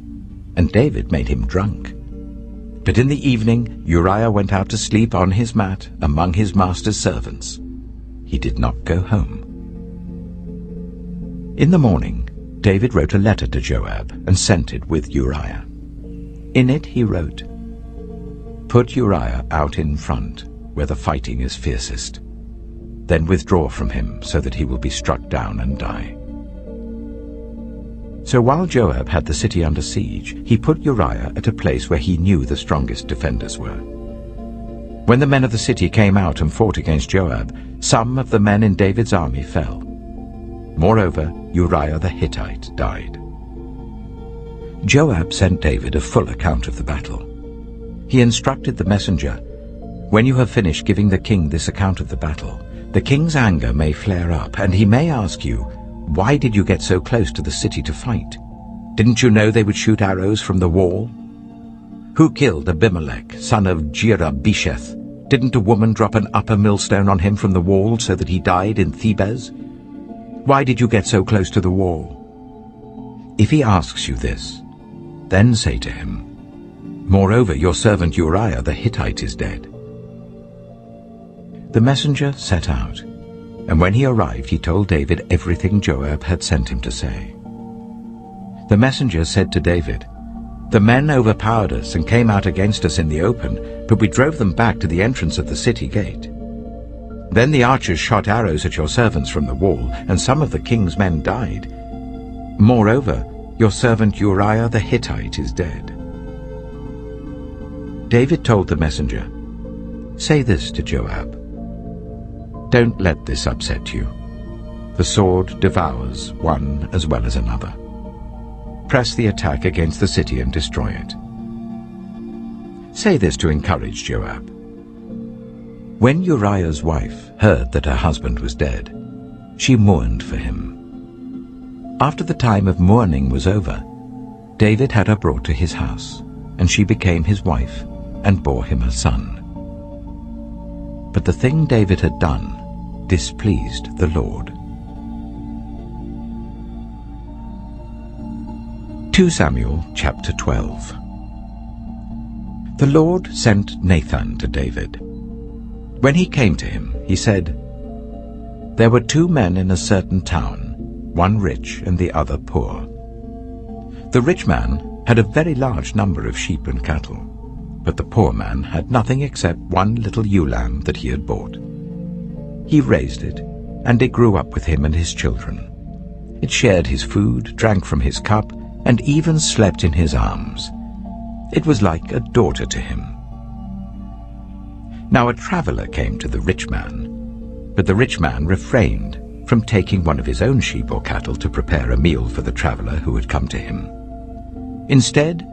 Speaker 1: and David made him drunk. But in the evening Uriah went out to sleep on his mat among his master's servants. He did not go home. In the morning David wrote a letter to Joab and sent it with Uriah. In it he wrote, "Put Uriah out in front, where the fighting is fiercest. Then withdraw from him, so that he will be struck down and die." So while Joab had the city under siege, he put Uriah at a place where he knew the strongest defenders were. When the men of the city came out and fought against Joab, some of the men in David's army fell. Moreover, Uriah the Hittite died. Joab sent David a full account of the battle. He instructed the messenger, "When you have finished giving the king this account of the battle, the king's anger may flare up, and he may ask you, 'Why did you get so close to the city to fight?' Didn't you know they would shoot arrows from the wall? Who killed Abimelech, son of Jerubesheth? Didn't a woman drop an upper millstone on him from the wall so that he died in Thebez? Why did you get so close to the wall? If he asks you this, then say to him, Moreover, your servant Uriah the Hittite is dead. The messenger set out, and when he arrived he told David everything Joab had sent him to say. The messenger said to David, The men overpowered us and came out against us in the open, but we drove them back to the entrance of the city gate. Then the archers shot arrows at your servants from the wall, and some of the king's men died. Moreover, your servant Uriah the Hittite is dead. David told the messenger, Say this to Joab, Don't let this upset you. The sword devours one as well as another. Press the attack against the city and destroy it. Say this to encourage Joab. When Uriah's wife heard that her husband was dead, she mourned for him. After the time of mourning was over, David had her brought to his house, and she became his wife and bore him a son. But the thing David had done displeased the Lord. 2 Samuel chapter 12. The Lord sent Nathan to David. When he came to him, he said, There were 2 men in a certain town, one rich and the other poor. The rich man had a very large number of sheep and cattle, but the poor man had nothing except one little ewe lamb that he had bought. He raised it, and it grew up with him and his children. It shared his food, drank from his cup, and even slept in his arms. It was like a daughter to him. Now a traveler came to the rich man, but the rich man refrained from taking one of his own sheep or cattle to prepare a meal for the traveler who had come to him. Instead,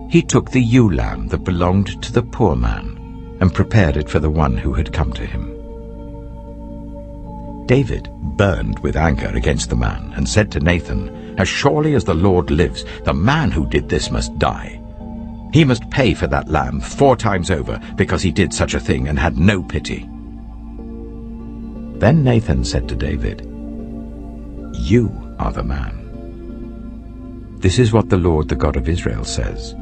Speaker 1: he took the ewe lamb that belonged to the poor man and prepared it for the one who had come to him. David burned with anger against the man and said to Nathan, As surely as the Lord lives, the man who did this must die. He must pay for that lamb 4 times over because he did such a thing and had no pity. Then Nathan said to David, You are the man. This is what the Lord, the God of Israel, says.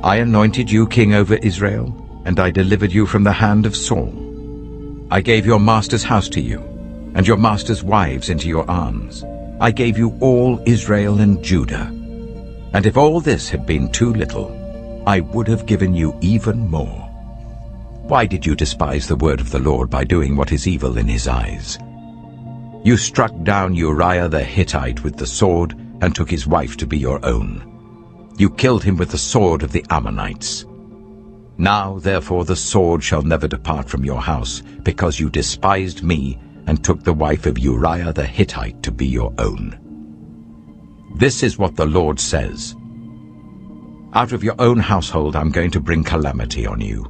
Speaker 1: I anointed you king over Israel, and I delivered you from the hand of Saul. I gave your master's house to you, and your master's wives into your arms. I gave you all Israel and Judah. And if all this had been too little, I would have given you even more. Why did you despise the word of the Lord by doing what is evil in his eyes? You struck down Uriah the Hittite with the sword and took his wife to be your own. You killed him with the sword of the Ammonites. Now, therefore, the sword shall never depart from your house, because you despised me and took the wife of Uriah the Hittite to be your own. This is what the Lord says. Out of your own household I'm going to bring calamity on you.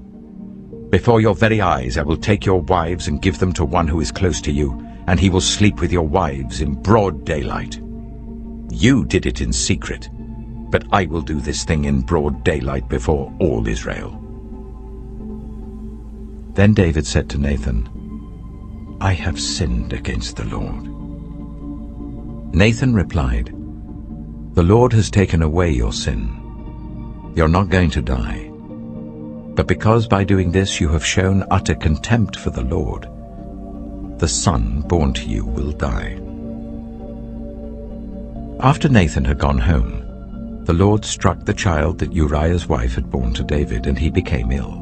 Speaker 1: Before your very eyes I will take your wives and give them to one who is close to you, and he will sleep with your wives in broad daylight. You did it in secret, but I will do this thing in broad daylight before all Israel. Then David said to Nathan, I have sinned against the Lord. Nathan replied, The Lord has taken away your sin. You're not going to die. But because by doing this you have shown utter contempt for the Lord, the son born to you will die. After Nathan had gone home, the Lord struck the child that Uriah's wife had borne to David, and he became ill.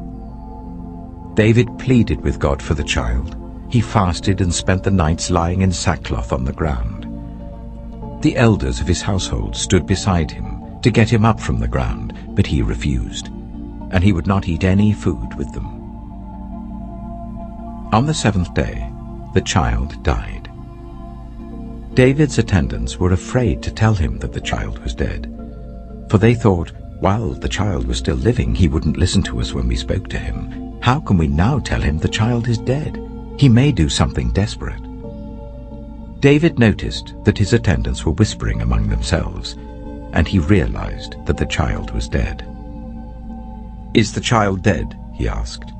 Speaker 1: David pleaded with God for the child. He fasted and spent the nights lying in sackcloth on the ground. The elders of his household stood beside him to get him up from the ground, but he refused, and he would not eat any food with them. On the 7th day, the child died. David's attendants were afraid to tell him that the child was dead, for they thought, while the child was still living, he wouldn't listen to us when we spoke to him. How can we now tell him the child is dead? He may do something desperate. David noticed that his attendants were whispering among themselves. and he realized that the child was dead. "Is the child dead?" he asked.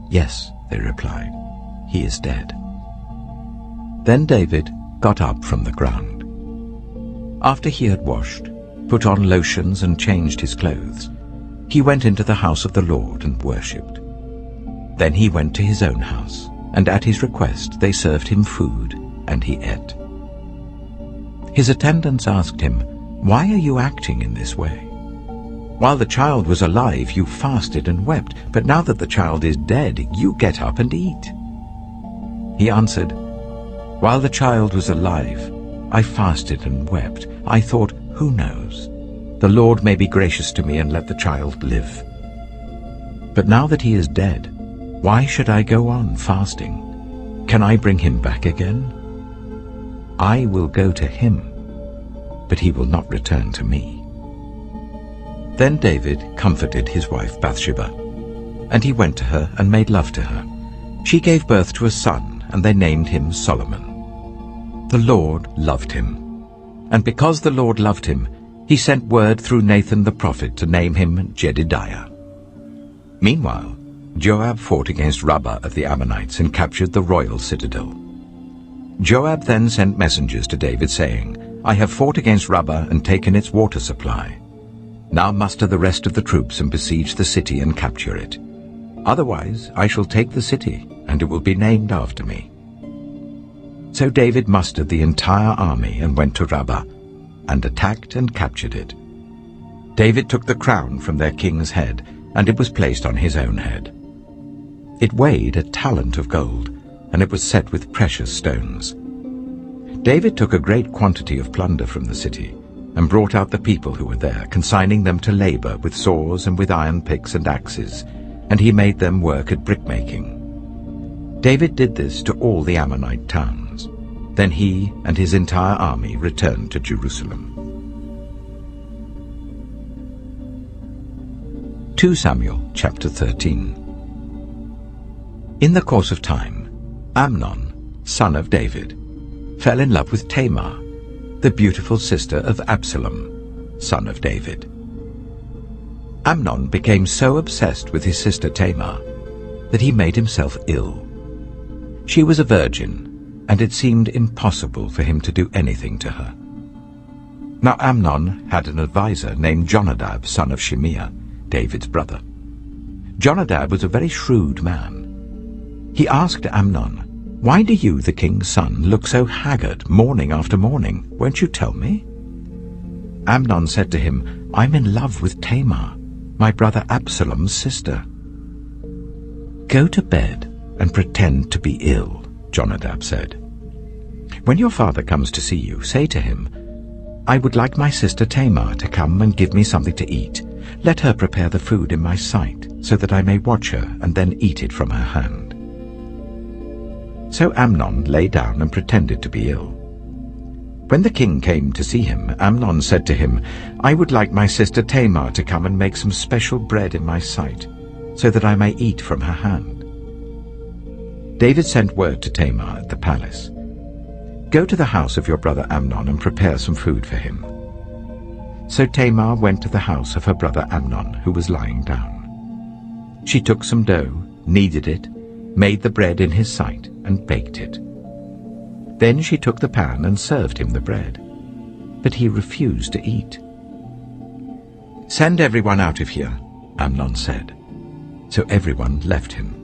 Speaker 1: "Yes," they replied, "he is dead." Then David got up from the ground. After he had washed, put on lotions and changed his clothes, he went into the house of the Lord and worshipped. Then he went to his own house, and at his request they served him food, and he ate. His attendants asked him, "Why are you acting in this way? While the child was alive, you fasted and wept, but now that the child is dead, you get up and eat." He answered, "While the child was alive, I fasted and wept. I thought, who knows? The Lord may be gracious to me and let the child live. But now that he is dead, why should I go on fasting? Can I bring him back again? I will go to him, but he will not return to me." Then David comforted his wife Bathsheba, and he went to her and made love to her. She gave birth to a son, and they named him Solomon. The Lord loved him, and because the Lord loved him, he sent word through Nathan the prophet to name him Jedidiah. Meanwhile, Joab fought against Rabbah of the Ammonites and captured the royal citadel. Joab then sent messengers to David, saying, "I have fought against Rabbah and taken its water supply. Now muster the rest of the troops and besiege the city and capture it. Otherwise I shall take the city, and it will be named after me." So David mustered the entire army and went to Rabbah, and attacked and captured it. David took the crown from their king's head, and it was placed on his own head. It weighed a talent of gold, and it was set with precious stones. David took a great quantity of plunder from the city, and brought out the people who were there, consigning them to labor with saws and with iron picks and axes, and he made them work at brickmaking. David did this to all the Ammonite towns. Then he and his entire army returned to Jerusalem. 2 Samuel chapter 13. In the course of time, Amnon, son of David, fell in love with Tamar, the beautiful sister of Absalom, son of David. Amnon became so obsessed with his sister Tamar that he made himself ill. She was a virgin, and it seemed impossible for him to do anything to her. Now Amnon had an adviser named Jonadab, son of Shimeah, David's brother. Jonadab was a very shrewd man. He asked Amnon, "Why do you, the king's son, look so haggard morning after morning? Won't you tell me?" Amnon said to him, "I'm in love with Tamar, my brother Absalom's sister." "Go to bed and pretend to be ill," Jonadab said. "When your father comes to see you, say to him, 'I would like my sister Tamar to come and give me something to eat. Let her prepare the food in my sight, so that I may watch her and then eat it from her hand.'" So Amnon lay down and pretended to be ill. When the king came to see him, Amnon said to him, "I would like my sister Tamar to come and make some special bread in my sight, so that I may eat from her hand." David sent word to Tamar at the palace, "Go to the house of your brother Amnon and prepare some food for him." So Tamar went to the house of her brother Amnon, who was lying down. She took some dough, kneaded it, made the bread in his sight, and baked it. Then she took the pan and served him the bread, but he refused to eat. "Send everyone out of here," Amnon said. So everyone left him.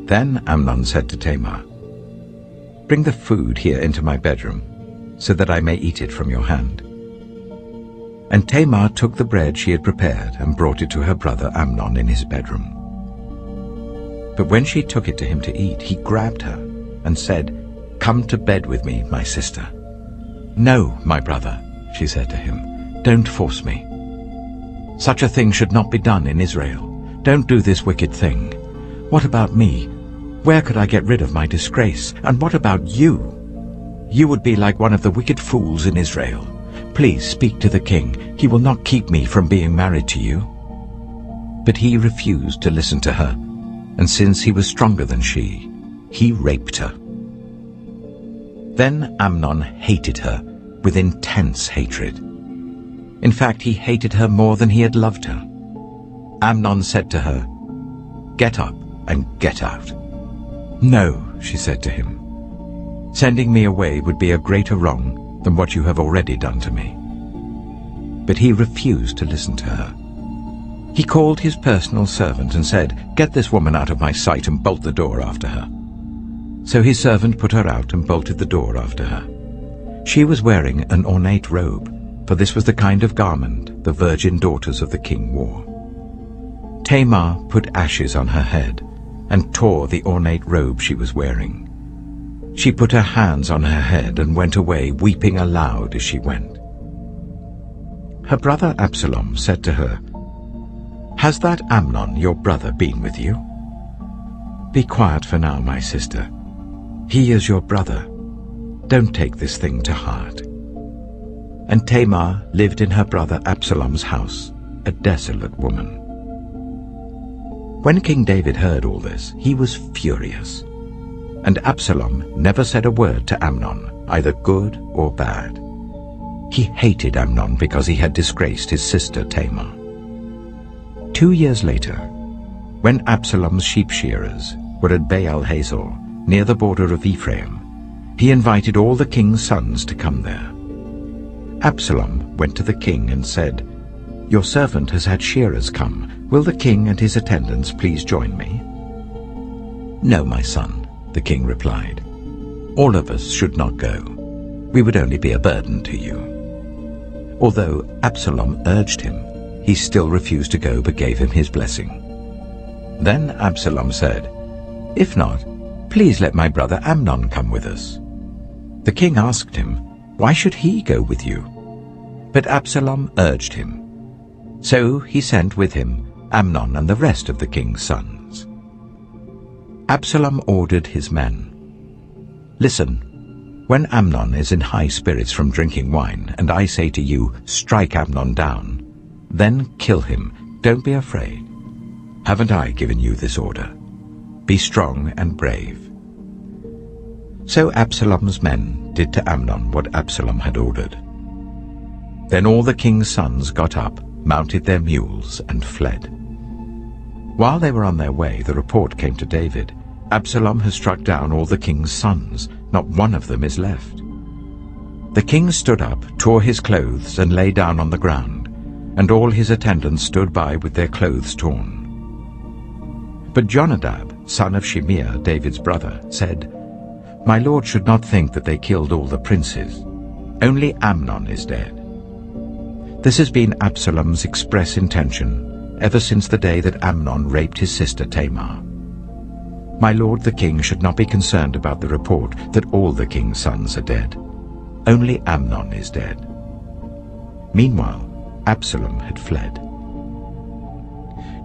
Speaker 1: Then Amnon said to Tamar, "Bring the food here into my bedroom, so that I may eat it from your hand." And Tamar took the bread she had prepared and brought it to her brother Amnon in his bedroom. But when she took it to him to eat, he grabbed her and said, "Come to bed with me, my sister." "No, my brother," she said to him, "don't force me. Such a thing should not be done in Israel. Don't do this wicked thing. What about me? Where could I get rid of my disgrace? And what about you? You would be like one of the wicked fools in Israel. Please speak to the king. He will not keep me from being married to you." But he refused to listen to her, and since he was stronger than she, he raped her. Then Amnon hated her with intense hatred. In fact, he hated her more than he had loved her. Amnon said to her, "Get up and get out." "No," she said to him. "Sending me away would be a greater wrong than what you have already done to me." But he refused to listen to her. He called his personal servant and said, "Get this woman out of my sight and bolt the door after her." So his servant put her out and bolted the door after her. She was wearing an ornate robe, for this was the kind of garment the virgin daughters of the king wore. Tamar put ashes on her head and tore the ornate robe she was wearing. She put her hands on her head and went away, weeping aloud as she went. Her brother Absalom said to her, "Has that Amnon, your brother, been with you?" "Be quiet for now, my sister. He is your brother. Don't take this thing to heart." And Tamar lived in her brother Absalom's house, a desolate woman. When King David heard all this, he was furious. And Absalom never said a word to Amnon, either good or bad. He hated Amnon because he had disgraced his sister Tamar. 2 years later, when Absalom's sheep shearers were at Baal Hazor, near the border of Ephraim, he invited all the king's sons to come there. Absalom went to the king and said, "Your servant has had shearers come. Will the king and his attendants please join me?" "No, my son," the king replied. "All of us should not go. We would only be a burden to you." Although Absalom urged him, he still refused to go but gave him his blessing. Then Absalom said, "If not, please let my brother Amnon come with us." The king asked him, "Why should he go with you?" But Absalom urged him. So he sent with him Amnon and the rest of the king's sons. Absalom ordered his men, "Listen, when Amnon is in high spirits from drinking wine, and I say to you, 'Strike Amnon down,' then kill him. Don't be afraid. Haven't I given you this order? Be strong and brave." So Absalom's men did to Amnon what Absalom had ordered. Then all the king's sons got up, mounted their mules, and fled. While they were on their way, the report came to David, "Absalom has struck down all the king's sons. Not one of them is left." The king stood up, tore his clothes, and lay down on the ground, and all his attendants stood by with their clothes torn. But Jonadab, son of Shimeah, David's brother, said, "My lord should not think that they killed all the princes. Only Amnon is dead." This has been Absalom's express intention ever since the day that Amnon raped his sister Tamar. My lord the king should not be concerned about the report that all the king's sons are dead. Only Amnon is dead. Meanwhile, Absalom had fled.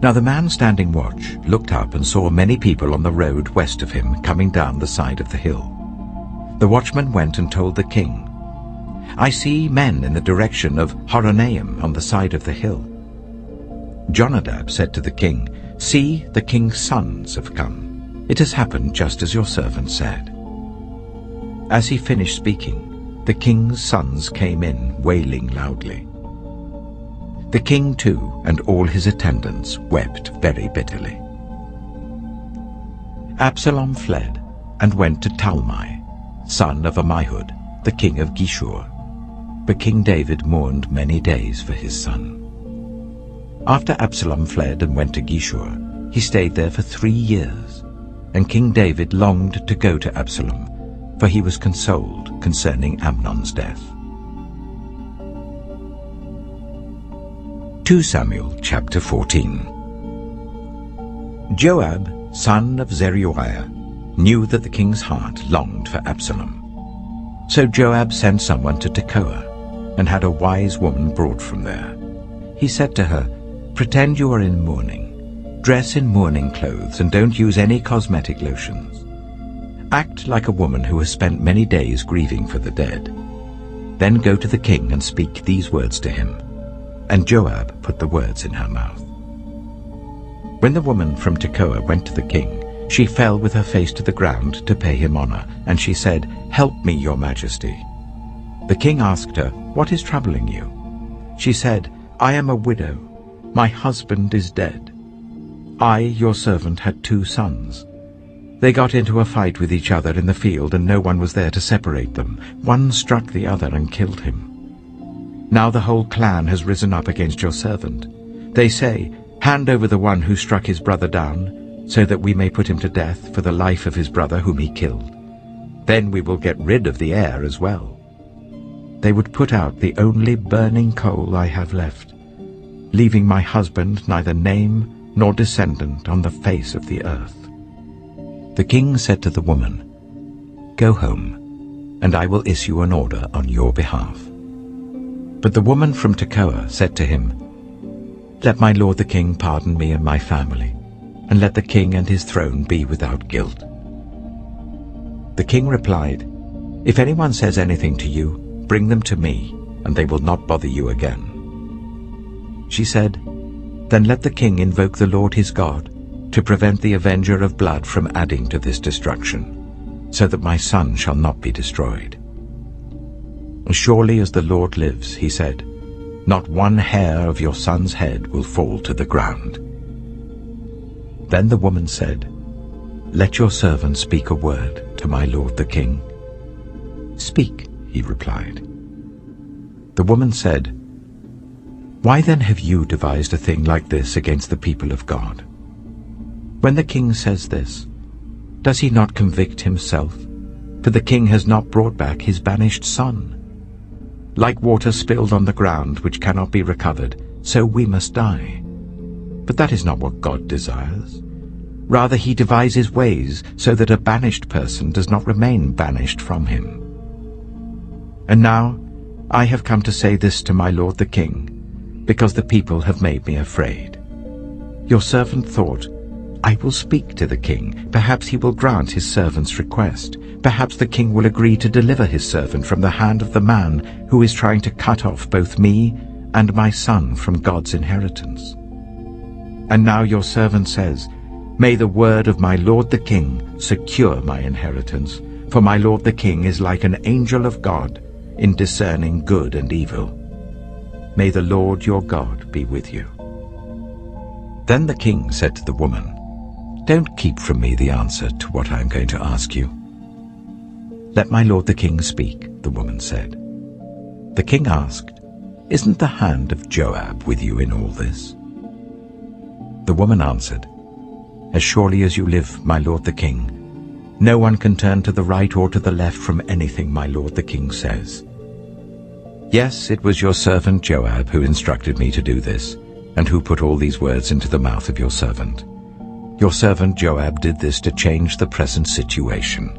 Speaker 1: Now the man standing watch looked up and saw many people on the road west of him coming down the side of the hill. The watchman went and told the king, "I see men in the direction of Horonaim on the side of the hill." Jonadab said to the king, "See, the king's sons have come. It has happened just as your servant said." As he finished speaking, the king's sons came in, wailing loudly. The king too, and all his attendants, wept very bitterly. Absalom fled and went to Talmai, son of Ammihud, the king of Geshur. But King David mourned many days for his son. After Absalom fled and went to Geshur, he stayed there for 3 years, and King David longed to go to Absalom, for he was consoled concerning Amnon's death. 2 Samuel chapter 14. Joab, son of Zeruiah, knew that the king's heart longed for Absalom. So Joab sent someone to Tekoa, and had a wise woman brought from there. He said to her, "Pretend you are in mourning. Dress in mourning clothes and don't use any cosmetic lotions. Act like a woman who has spent many days grieving for the dead. Then go to the king and speak these words to him." And Joab put the words in her mouth. When the woman from Tekoa went to the king, she fell with her face to the ground to pay him honor, and she said, "Help me, your majesty." The king asked her, "What is troubling you?" She said, "I am a widow. My husband is dead. I, your servant, had 2 sons. They got into a fight with each other in the field, and no one was there to separate them. One struck the other and killed him. Now the whole clan has risen up against your servant. They say, 'Hand over the one who struck his brother down, so that we may put him to death for the life of his brother whom he killed. Then we will get rid of the heir as well.' They would put out the only burning coal I have left, leaving my husband neither name nor descendant on the face of the earth." The king said to the woman, "Go home, and I will issue an order on your behalf." But the woman from Tekoa said to him, "Let my lord the king pardon me and my family, and let the king and his throne be without guilt." The king replied, "If anyone says anything to you, bring them to me, and they will not bother you again." She said, "Then let the king invoke the Lord his God, to prevent the avenger of blood from adding to this destruction, so that my son shall not be destroyed." "As surely as the Lord lives," he said, "not one hair of your son's head will fall to the ground." Then the woman said, "Let your servant speak a word to my lord the king." "Speak," he replied. The woman said, "Why then have you devised a thing like this against the people of God? When the king says this, does he not convict himself? For the king has not brought back his banished son. Like water spilled on the ground which cannot be recovered, so we must die. But that is not what God desires. Rather he devises ways so that a banished person does not remain banished from him. And now I have come to say this to my lord the king, because the people have made me afraid. Your servant thought, 'I will speak to the king. Perhaps he will grant his servant's request. Perhaps the king will agree to deliver his servant from the hand of the man who is trying to cut off both me and my son from God's inheritance.' And now your servant says, 'May the word of my lord the king secure my inheritance, for my lord the king is like an angel of God in discerning good and evil. May the Lord your God be with you.'" Then the king said to the woman, "Don't keep from me the answer to what I am going to ask you." "Let my lord the king speak," the woman said. The king asked, "Isn't the hand of Joab with you in all this?" The woman answered, "As surely as you live, my lord the king, no one can turn to the right or to the left from anything my lord the king says. Yes, it was your servant Joab who instructed me to do this, and who put all these words into the mouth of your servant. Your servant Joab did this to change the present situation.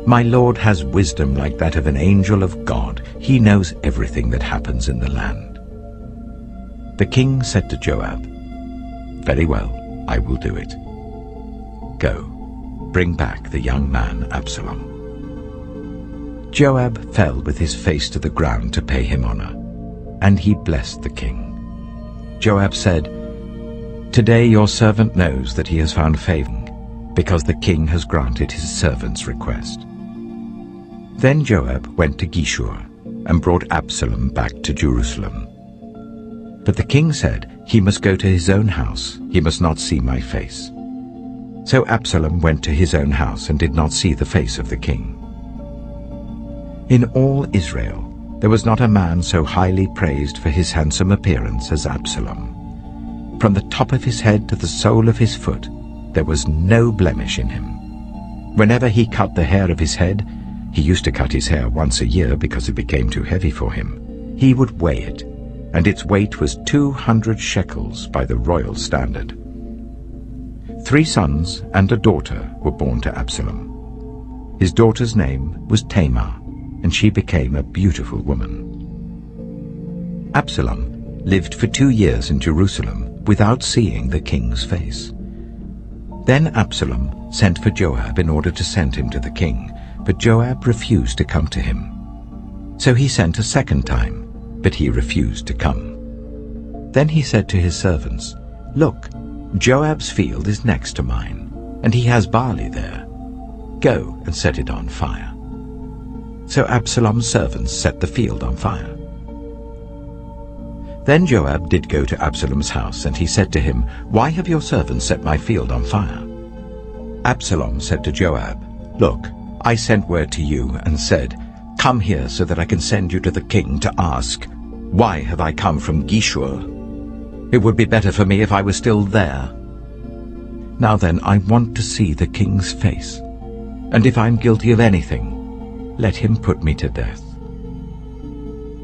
Speaker 1: My lord has wisdom like that of an angel of God. He knows everything that happens in the land." The king said to Joab, "Very well, I will do it. Go, bring back the young man Absalom." Joab fell with his face to the ground to pay him honor, and he blessed the king. Joab said, "Today your servant knows that he has found favor, because the king has granted his servant's request." Then Joab went to Geshur and brought Absalom back to Jerusalem. But the king said, "He must go to his own house. He must not see my face." So Absalom went to his own house and did not see the face of the king. In all Israel there was not a man so highly praised for his handsome appearance as Absalom. From the top of his head to the sole of his foot there was no blemish in him. Whenever he cut the hair of his head, he used to cut his hair once a year because it became too heavy for him, he would weigh it, and its weight was 200 shekels by the royal standard. 3 sons and a daughter were born to Absalom. His daughter's name was Tamar, and she became a beautiful woman. Absalom lived for 2 years in Jerusalem without seeing the king's face. Then Absalom sent for Joab in order to send him to the king, but Joab refused to come to him. So he sent a second time, but he refused to come. Then he said to his servants, "Look, Joab's field is next to mine, and he has barley there. Go and set it on fire." So Absalom's servants set the field on fire. Then Joab did go to Absalom's house, and he said to him, "Why have your servants set my field on fire?" Absalom said to Joab, "Look, I sent word to you and said, 'Come here so that I can send you to the king to ask, why have I come from Geshur? It would be better for me if I were still there. Now then, I want to see the king's face, and if I'm guilty of anything, let him put me to death.'"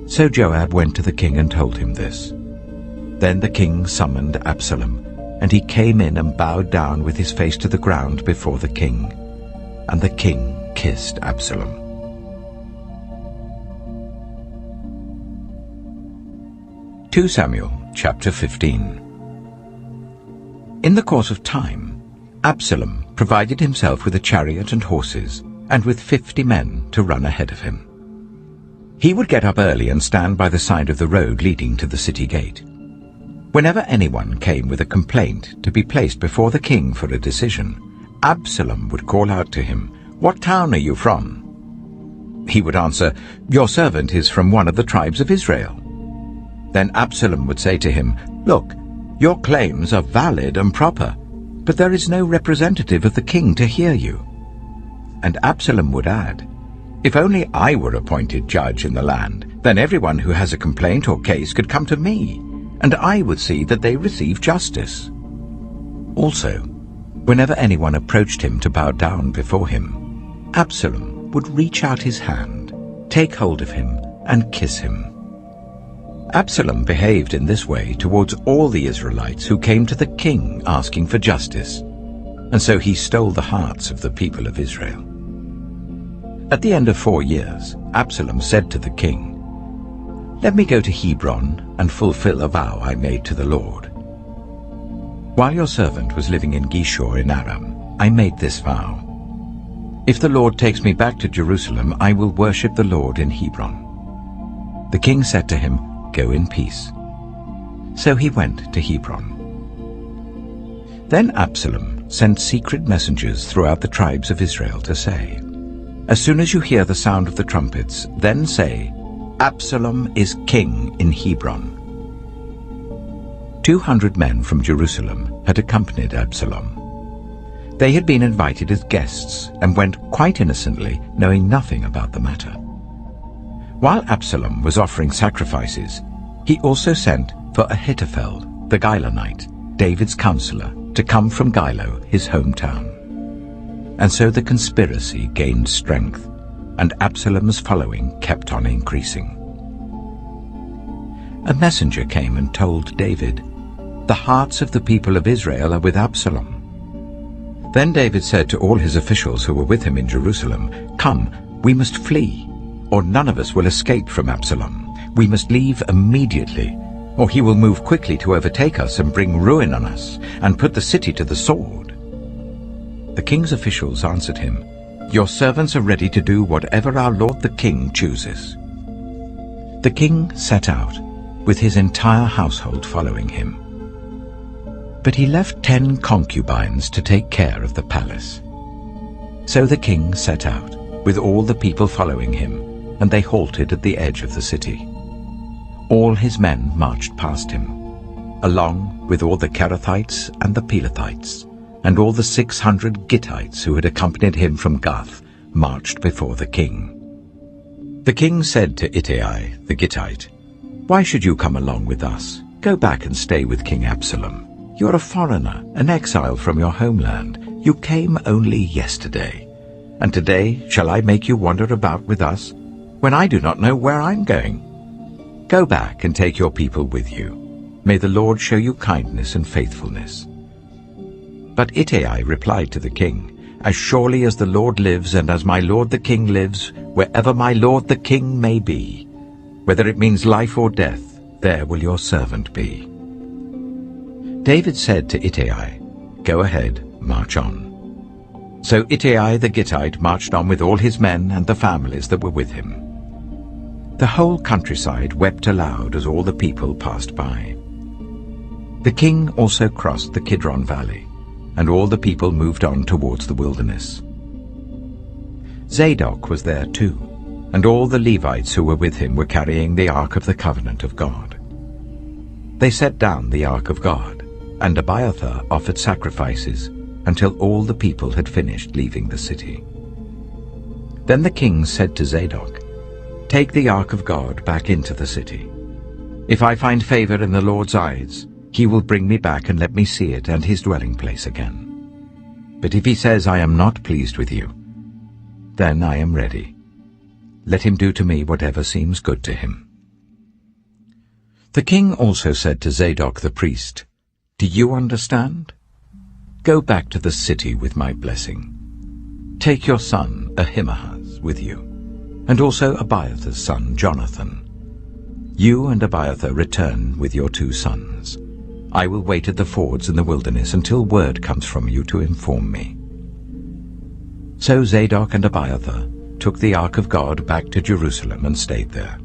Speaker 1: So Joab went to the king and told him this. Then the king summoned Absalom, and he came in and bowed down with his face to the ground before the king. And the king kissed Absalom. 2 Samuel chapter 15. In the course of time, Absalom provided himself with a chariot and horses, and with 50 men to run ahead of him. He would get up early and stand by the side of the road leading to the city gate. Whenever anyone came with a complaint to be placed before the king for a decision, Absalom would call out to him, "What town are you from?" He would answer, "Your servant is from one of the tribes of Israel." Then Absalom would say to him, "Look, your claims are valid and proper, but there is no representative of the king to hear you." And Absalom would add, "If only I were appointed judge in the land, then everyone who has a complaint or case could come to me, and I would see that they receive justice." Also, whenever anyone approached him to bow down before him, Absalom would reach out his hand, take hold of him, and kiss him. Absalom behaved in this way towards all the Israelites who came to the king asking for justice, and so he stole the hearts of the people of Israel. At the end of 4 years, Absalom said to the king, "Let me go to Hebron and fulfill a vow I made to the Lord. While your servant was living in Geshur in Aram, I made this vow. If the Lord takes me back to Jerusalem, I will worship the Lord in Hebron." The king said to him, "Go in peace." So he went to Hebron. Then Absalom sent secret messengers throughout the tribes of Israel to say, "As soon as you hear the sound of the trumpets, then say, 'Absalom is king in Hebron.'" 200 men from Jerusalem had accompanied Absalom. They had been invited as guests and went quite innocently, knowing nothing about the matter. While Absalom was offering sacrifices, he also sent for Ahithophel, the Gilonite, David's counselor, to come from Gilo, his hometown. And so the conspiracy gained strength, and Absalom's following kept on increasing. A messenger came and told David, "The hearts of the people of Israel are with Absalom." Then David said to all his officials who were with him in Jerusalem, "Come, we must flee, or none of us will escape from Absalom. We must leave immediately, or he will move quickly to overtake us and bring ruin on us, and put the city to the sword." The king's officials answered him, "Your servants are ready to do whatever our lord the king chooses." The king set out, with his entire household following him. But he left 10 concubines to take care of the palace. So the king set out, with all the people following him, and they halted at the edge of the city. All his men marched past him, along with all the Kerethites and the Pelethites, and all the 600 Gittites who had accompanied him from Gath marched before the king. The king said to Ittai the Gittite, "Why should you come along with us? Go back and stay with King Absalom. You are a foreigner, an exile from your homeland. You came only yesterday. And today shall I make you wander about with us, when I do not know where I'm going? Go back and take your people with you. May the Lord show you kindness and faithfulness." But Ittai replied to the king, "As surely as the Lord lives and as my lord the king lives, wherever my lord the king may be, whether it means life or death, there will your servant be." David said to Ittai, "Go ahead, march on." So Ittai the Gittite marched on with all his men and the families that were with him. The whole countryside wept aloud as all the people passed by. The king also crossed the Kidron Valley, and all the people moved on towards the wilderness. Zadok was there too, and all the Levites who were with him were carrying the Ark of the Covenant of God. They set down the ark of God, and Abiathar offered sacrifices until all the people had finished leaving the city. Then the king said to Zadok, "Take the ark of God back into the city. If I find favor in the Lord's eyes, he will bring me back and let me see it and his dwelling place again. But if he says, I am not pleased with you, then I am ready. Let him do to me whatever seems good to him." The king also said to Zadok the priest, "Do you understand? Go back to the city with my blessing. Take your son Ahimaaz with you, and also Abiathar's son Jonathan. You and Abiathar return with your 2 sons. I will wait at the fords in the wilderness until word comes from you to inform me." So Zadok and Abiathar took the ark of God back to Jerusalem and stayed there.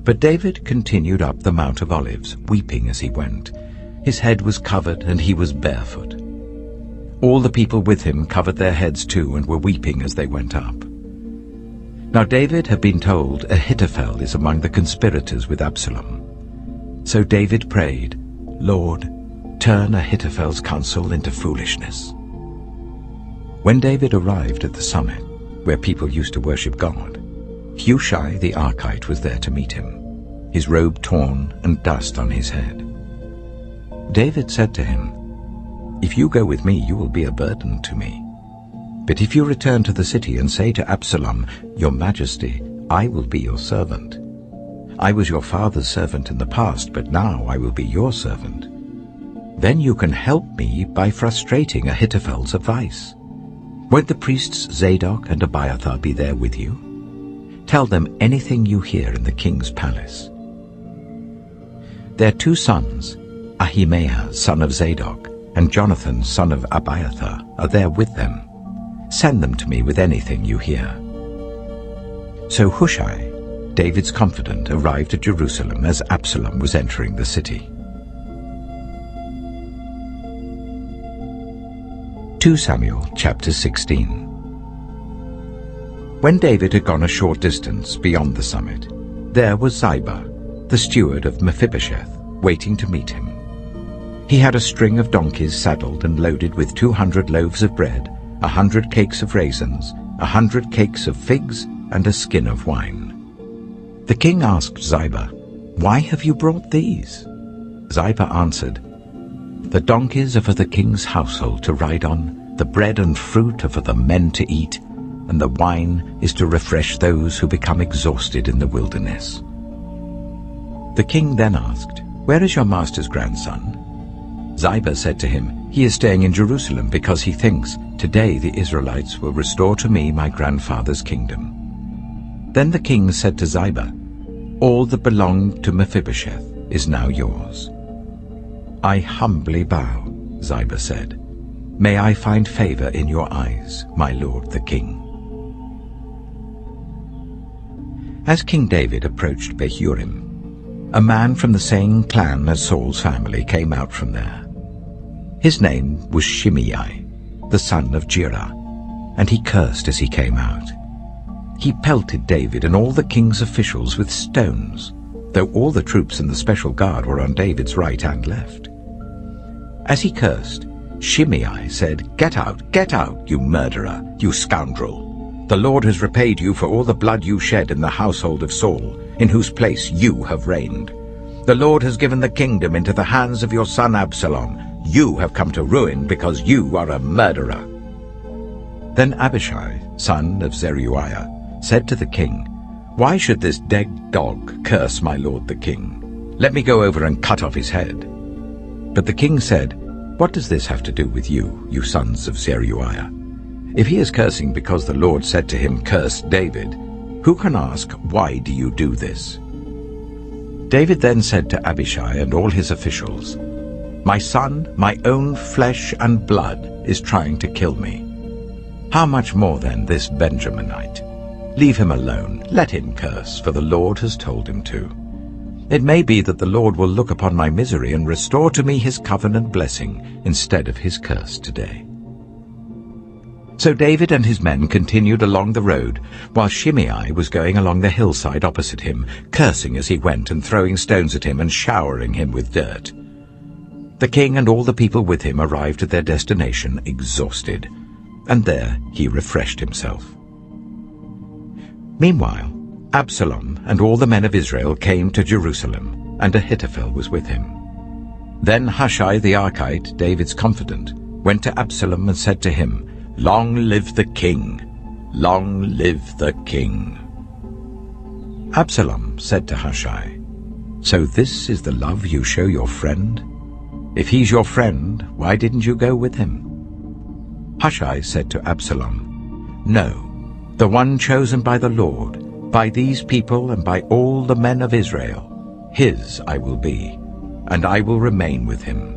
Speaker 1: But David continued up the Mount of Olives, weeping as he went. His head was covered and he was barefoot. All the people with him covered their heads too and were weeping as they went up. Now David had been told Ahithophel is among the conspirators with Absalom. So David prayed, "Lord, turn Ahithophel's counsel into foolishness." When David arrived at the summit, where people used to worship God, Hushai the Archite was there to meet him, his robe torn and dust on his head. David said to him, "If you go with me, you will be a burden to me. But if you return to the city and say to Absalom, 'Your Majesty, I will be your servant. I was your father's servant in the past, but now I will be your servant,' then you can help me by frustrating Ahithophel's advice. Won't the priests Zadok and Abiathar be there with you? Tell them anything you hear in the king's palace." Their 2 sons, Ahimaaz son of Zadok and Jonathan son of Abiathar, are there with them. Send them to me with anything you hear." So Hushai, David's confidant, arrived at Jerusalem as Absalom was entering the city. 2 Samuel chapter 16. When David had gone a short distance beyond the summit, there was Ziba, the steward of Mephibosheth, waiting to meet him. He had a string of donkeys saddled and loaded with 200 loaves of bread, 100 cakes of raisins, 100 cakes of figs, and a skin of wine. The king asked Ziba, "Why have you brought these?" Ziba answered, "The donkeys are for the king's household to ride on, the bread and fruit are for the men to eat, and the wine is to refresh those who become exhausted in the wilderness." The king then asked, "Where is your master's grandson?" Ziba said to him, "He is staying in Jerusalem because he thinks, 'Today the Israelites will restore to me my grandfather's kingdom.'" Then the king said to Ziba, "All that belonged to Mephibosheth is now yours." "I humbly bow," Ziba said. "May I find favor in your eyes, my lord the king." As King David approached Bahurim, a man from the same clan as Saul's family came out from there. His name was Shimei, the son of Jirah, and he cursed as he came out. He pelted David and all the king's officials with stones, though all the troops and the special guard were on David's right and left. As he cursed, Shimei said, get out, you murderer, you scoundrel! The Lord has repaid you for all the blood you shed in the household of Saul, in whose place you have reigned. The Lord has given the kingdom into the hands of your son Absalom. You have come to ruin because you are a murderer." Then Abishai, son of Zeruiah, said to the king, "Why should this dead dog curse my lord the king? Let me go over and cut off his head." But the king said, "What does this have to do with you, you sons of Zeruiah? If he is cursing because the Lord said to him, 'Curse David,' who can ask, 'Why do you do this?'" David then said to Abishai and all his officials, "My son, my own flesh and blood, is trying to kill me. How much more then this Benjaminite? Leave him alone, let him curse, for the Lord has told him to. It may be that the Lord will look upon my misery and restore to me his covenant blessing instead of his curse today." So David and his men continued along the road, while Shimei was going along the hillside opposite him, cursing as he went and throwing stones at him and showering him with dirt. The king and all the people with him arrived at their destination exhausted, and there he refreshed himself. Meanwhile, Absalom and all the men of Israel came to Jerusalem, and Ahithophel was with him. Then Hushai the Archite, David's confidant, went to Absalom and said to him, "Long live the king! Long live the king!" Absalom said to Hushai, "So this is the love you show your friend? If he's your friend, why didn't you go with him?" Hushai said to Absalom, "No, the one chosen by the Lord, by these people and by all the men of Israel, his I will be, and I will remain with him.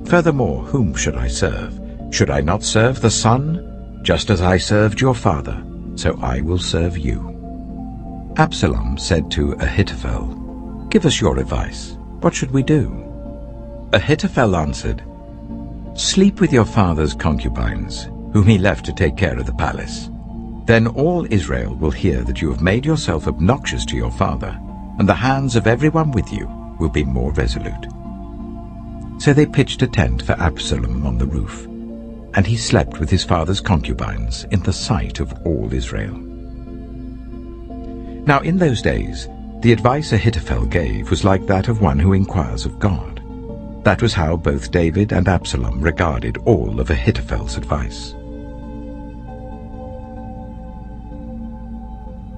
Speaker 1: Furthermore, whom should I serve? Should I not serve the son? Just as I served your father, so I will serve you." Absalom said to Ahithophel, "Give us your advice. What should we do?" Ahithophel answered, "Sleep with your father's concubines, whom he left to take care of the palace. Then all Israel will hear that you have made yourself obnoxious to your father, and the hands of everyone with you will be more resolute." So they pitched a tent for Absalom on the roof, and he slept with his father's concubines in the sight of all Israel. Now in those days, the advice Ahithophel gave was like that of one who inquires of God. That was how both David and Absalom regarded all of Ahithophel's advice.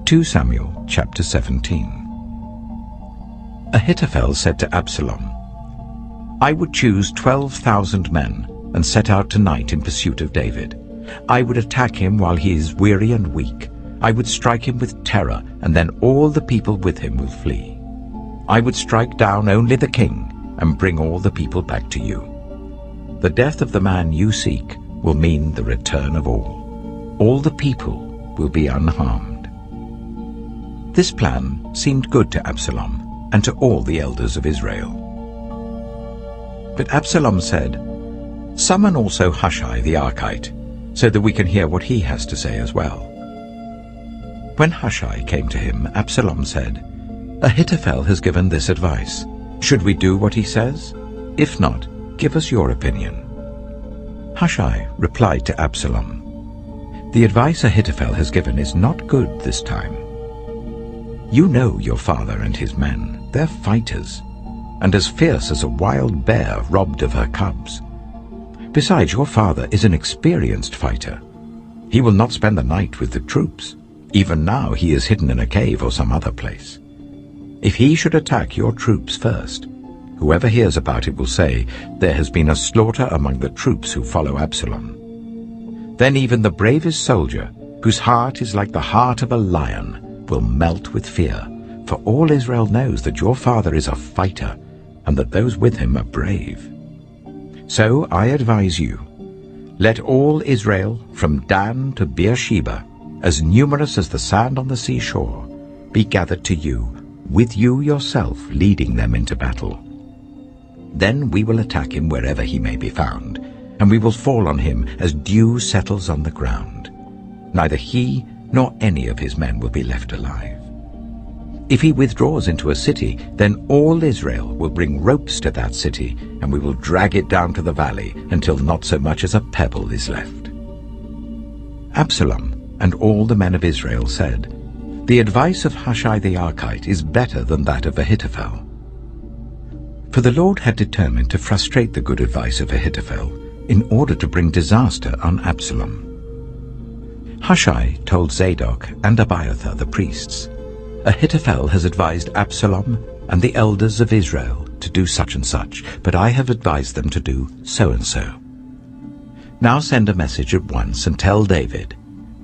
Speaker 1: 2 Samuel chapter 17. Ahithophel said to Absalom, "I would choose 12,000 men and set out tonight in pursuit of David. I would attack him while he is weary and weak. I would strike him with terror, and then all the people with him will flee. I would strike down only the king and bring all the people back to you. The death of the man you seek will mean the return of all. All the people will be unharmed." This plan seemed good to Absalom and to all the elders of Israel. But Absalom said, "Summon also Hushai the Archite, so that we can hear what he has to say as well." When Hushai came to him, Absalom said, "Ahithophel has given this advice. Should we do what he says? If not, give us your opinion." Hushai replied to Absalom, "The advice Ahithophel has given is not good this time. You know your father and his men. They're fighters, and as fierce as a wild bear robbed of her cubs. Besides, your father is an experienced fighter. He will not spend the night with the troops. Even now he is hidden in a cave or some other place. If he should attack your troops first, whoever hears about it will say, 'There has been a slaughter among the troops who follow Absalom.' Then even the bravest soldier, whose heart is like the heart of a lion, will melt with fear, for all Israel knows that your father is a fighter, and that those with him are brave. So I advise you, let all Israel, from Dan to Beersheba, as numerous as the sand on the seashore, be gathered to you, with you yourself leading them into battle. Then we will attack him wherever he may be found, and we will fall on him as dew settles on the ground. Neither he nor any of his men will be left alive. If he withdraws into a city, then all Israel will bring ropes to that city, and we will drag it down to the valley until not so much as a pebble is left." Absalom and all the men of Israel said, "The advice of Hushai the Archite is better than that of Ahithophel." For the Lord had determined to frustrate the good advice of Ahithophel in order to bring disaster on Absalom. Hushai told Zadok and Abiathar the priests, "Ahithophel has advised Absalom and the elders of Israel to do such and such, but I have advised them to do so and so. Now send a message at once and tell David,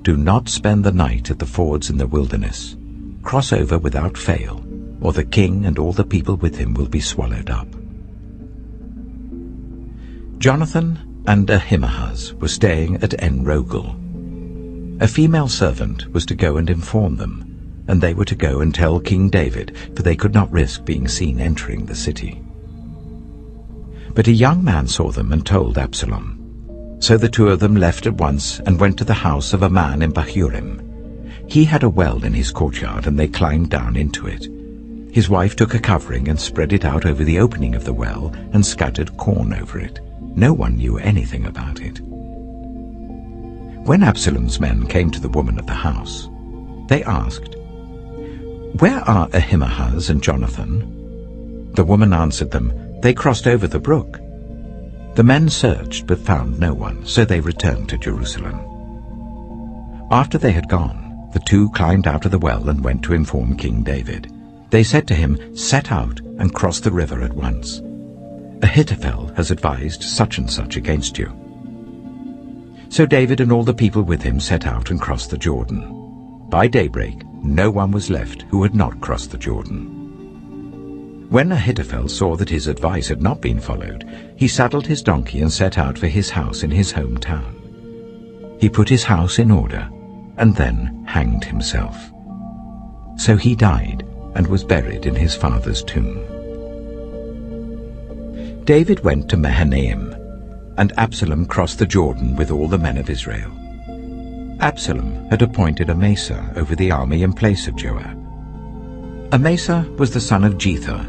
Speaker 1: 'Do not spend the night at the fords in the wilderness. Cross over without fail, or the king and all the people with him will be swallowed up.'" Jonathan and Ahimaaz were staying at En-Rogel. A female servant was to go and inform them, and they were to go and tell King David, for they could not risk being seen entering the city. But a young man saw them and told Absalom, So the two of them left at once and went to the house of a man in Bahurim. He had a well in his courtyard, and they climbed down into it. His wife took a covering and spread it out over the opening of the well and scattered corn over it. No one knew anything about it. When Absalom's men came to the woman of the house, they asked, "Where are Ahimaaz and Jonathan?" The woman answered them, "They crossed over the brook." The men searched but found no one, so they returned to Jerusalem. After they had gone, the two climbed out of the well and went to inform King David. They said to him, "Set out and cross the river at once. Ahithophel has advised such and such against you." So David and all the people with him set out and crossed the Jordan. By daybreak, no one was left who had not crossed the Jordan. When Ahithophel saw that his advice had not been followed, he saddled his donkey and set out for his house in his hometown. He put his house in order and then hanged himself. So he died and was buried in his father's tomb. David went to Mahanaim, and Absalom crossed the Jordan with all the men of Israel. Absalom had appointed Amasa over the army in place of Joab. Amasa was the son of Jether,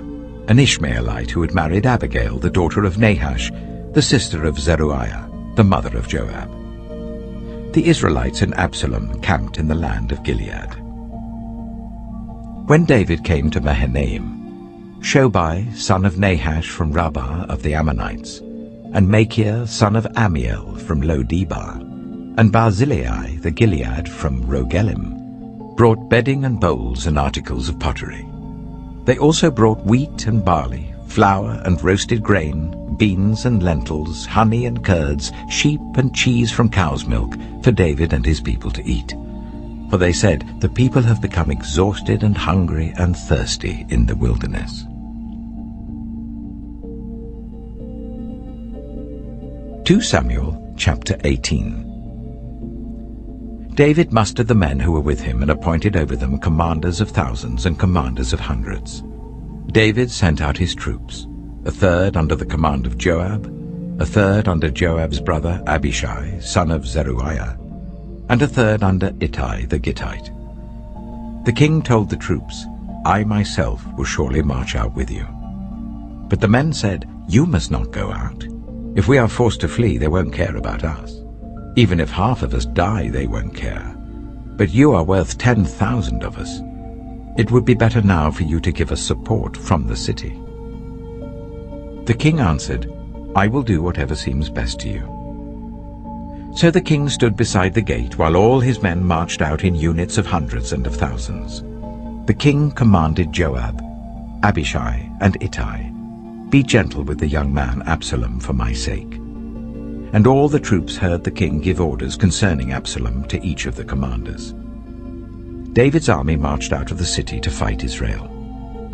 Speaker 1: an Ishmaelite who had married Abigail, the daughter of Nahash, the sister of Zeruiah, the mother of Joab. The Israelites and Absalom camped in the land of Gilead. When David came to Mahanaim, Shobai, son of Nahash from Rabbah of the Ammonites, and Machir, son of Amiel from Lo-debar, and Barzillai the Gilead from Rogelim, brought bedding and bowls and articles of pottery. They also brought wheat and barley, flour and roasted grain, beans and lentils, honey and curds, sheep and cheese from cow's milk for David and his people to eat. For they said, "The people have become exhausted and hungry and thirsty in the wilderness." 2 Samuel chapter 18. David mustered the men who were with him and appointed over them commanders of thousands and commanders of hundreds. David sent out his troops, a third under the command of Joab, a third under Joab's brother Abishai, son of Zeruiah, and a third under Ittai the Gittite. The king told the troops, "I myself will surely march out with you." But the men said, "You must not go out. If we are forced to flee, they won't care about us. Even if half of us die, they won't care. But you are worth 10,000 of us. It would be better now for you to give us support from the city." The king answered, "I will do whatever seems best to you." So the king stood beside the gate while all his men marched out in units of hundreds and of thousands. The king commanded Joab, Abishai, and Ittai, "Be gentle with the young man Absalom for my sake." And all the troops heard the king give orders concerning Absalom to each of the commanders. David's army marched out of the city to fight Israel,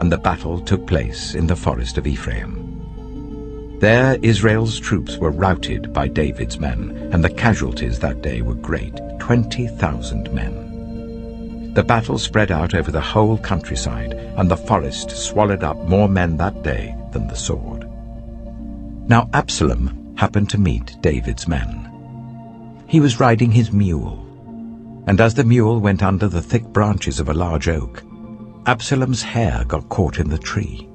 Speaker 1: and the battle took place in the forest of Ephraim. There Israel's troops were routed by David's men, and the casualties that day were great, 20,000 men. The battle spread out over the whole countryside, and the forest swallowed up more men that day than the sword. Now Absalom happened to meet David's men. He was riding his mule, and as the mule went under the thick branches of a large oak, Absalom's hair got caught in the tree.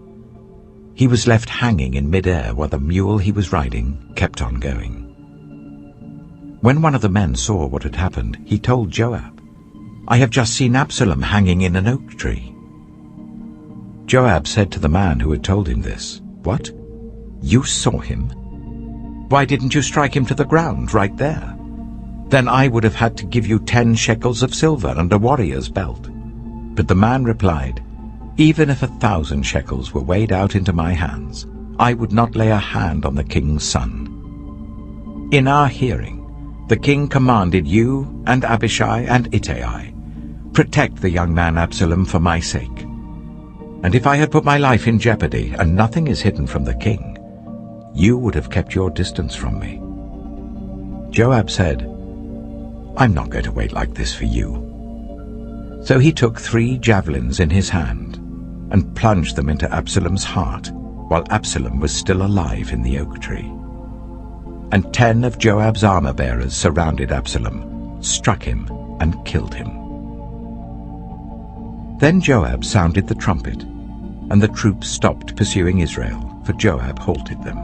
Speaker 1: He was left hanging in mid-air while the mule he was riding kept on going. When one of the men saw what had happened, he told Joab, "I have just seen Absalom hanging in an oak tree." Joab said to the man who had told him this, "What? You saw him? Why didn't you strike him to the ground right there? Then I would have had to give you 10 shekels of silver and a warrior's belt." But the man replied, "Even if 1,000 shekels were weighed out into my hands, I would not lay a hand on the king's son. In our hearing, the king commanded you and Abishai and Ittai, protect the young man Absalom for my sake. And if I had put my life in jeopardy, and nothing is hidden from the king, you would have kept your distance from me." Joab said, "I'm not going to wait like this for you." So he took 3 javelins in his hand and plunged them into Absalom's heart while Absalom was still alive in the oak tree. and 10 of Joab's armor-bearers surrounded Absalom, struck him, and killed him. Then Joab sounded the trumpet, and the troops stopped pursuing Israel, for Joab halted them.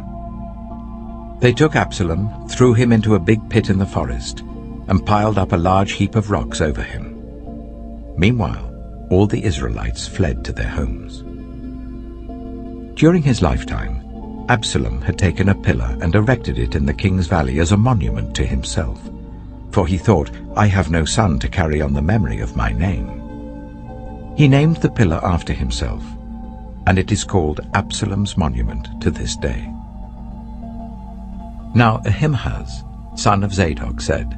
Speaker 1: They took Absalom, threw him into a big pit in the forest, and piled up a large heap of rocks over him. Meanwhile, all the Israelites fled to their homes. During his lifetime, Absalom had taken a pillar and erected it in the king's valley as a monument to himself, for he thought, "I have no son to carry on the memory of my name." He named the pillar after himself, and it is called Absalom's monument to this day. Now Ahimaaz, son of Zadok, said,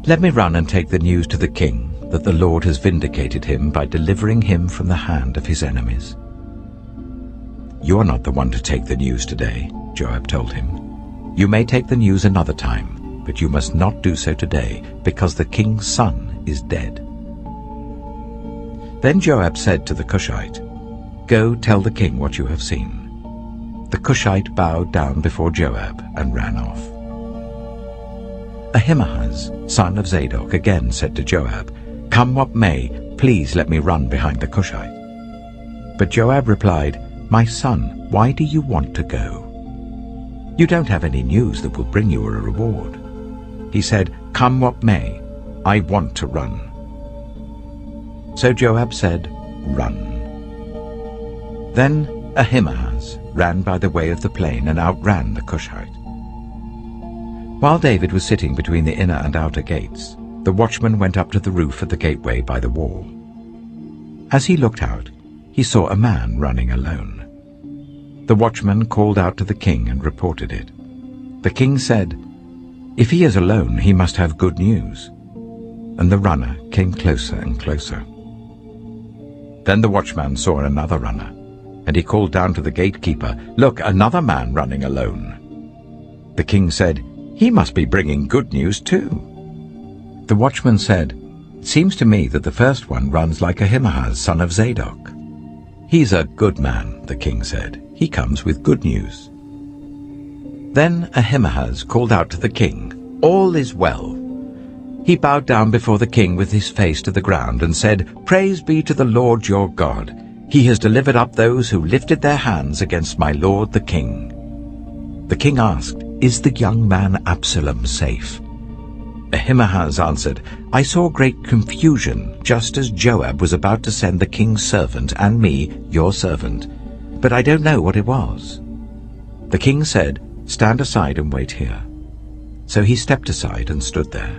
Speaker 1: "Let me run and take the news to the king that the Lord has vindicated him by delivering him from the hand of his enemies." "You are not the one to take the news today," Joab told him. "You may take the news another time, but you must not do so today, because the king's son is dead." Then Joab said to the Cushite, "Go tell the king what you have seen." The Cushite bowed down before Joab and ran off. Ahimaaz, son of Zadok, again said to Joab, "Come what may, please let me run behind the Cushite." But Joab replied, "My son, why do you want to go? You don't have any news that will bring you a reward." He said, "Come what may, I want to run." So Joab said, "Run." Then Ahimaaz ran by the way of the plain and outran the Cushite. While David was sitting between the inner and outer gates, the watchman went up to the roof of the gateway by the wall. As he looked out, he saw a man running alone. The watchman called out to the king and reported it. The king said, "If he is alone, he must have good news." And the runner came closer and closer. Then the watchman saw another runner, and he called down to the gatekeeper, "Look, another man running alone." The king said, "He must be bringing good news too." The watchman said, "It seems to me that the first one runs like Ahimaaz, son of Zadok." "He's a good man," the king said. "He comes with good news." Then Ahimaaz called out to the king, "All is well." He bowed down before the king with his face to the ground and said, "Praise be to the Lord your God. He has delivered up those who lifted their hands against my lord the king." The king asked, "Is the young man Absalom safe?" Ahimaaz answered, "I saw great confusion, just as Joab was about to send the king's servant and me, your servant, but I don't know what it was." The king said, "Stand aside and wait here." So he stepped aside and stood there.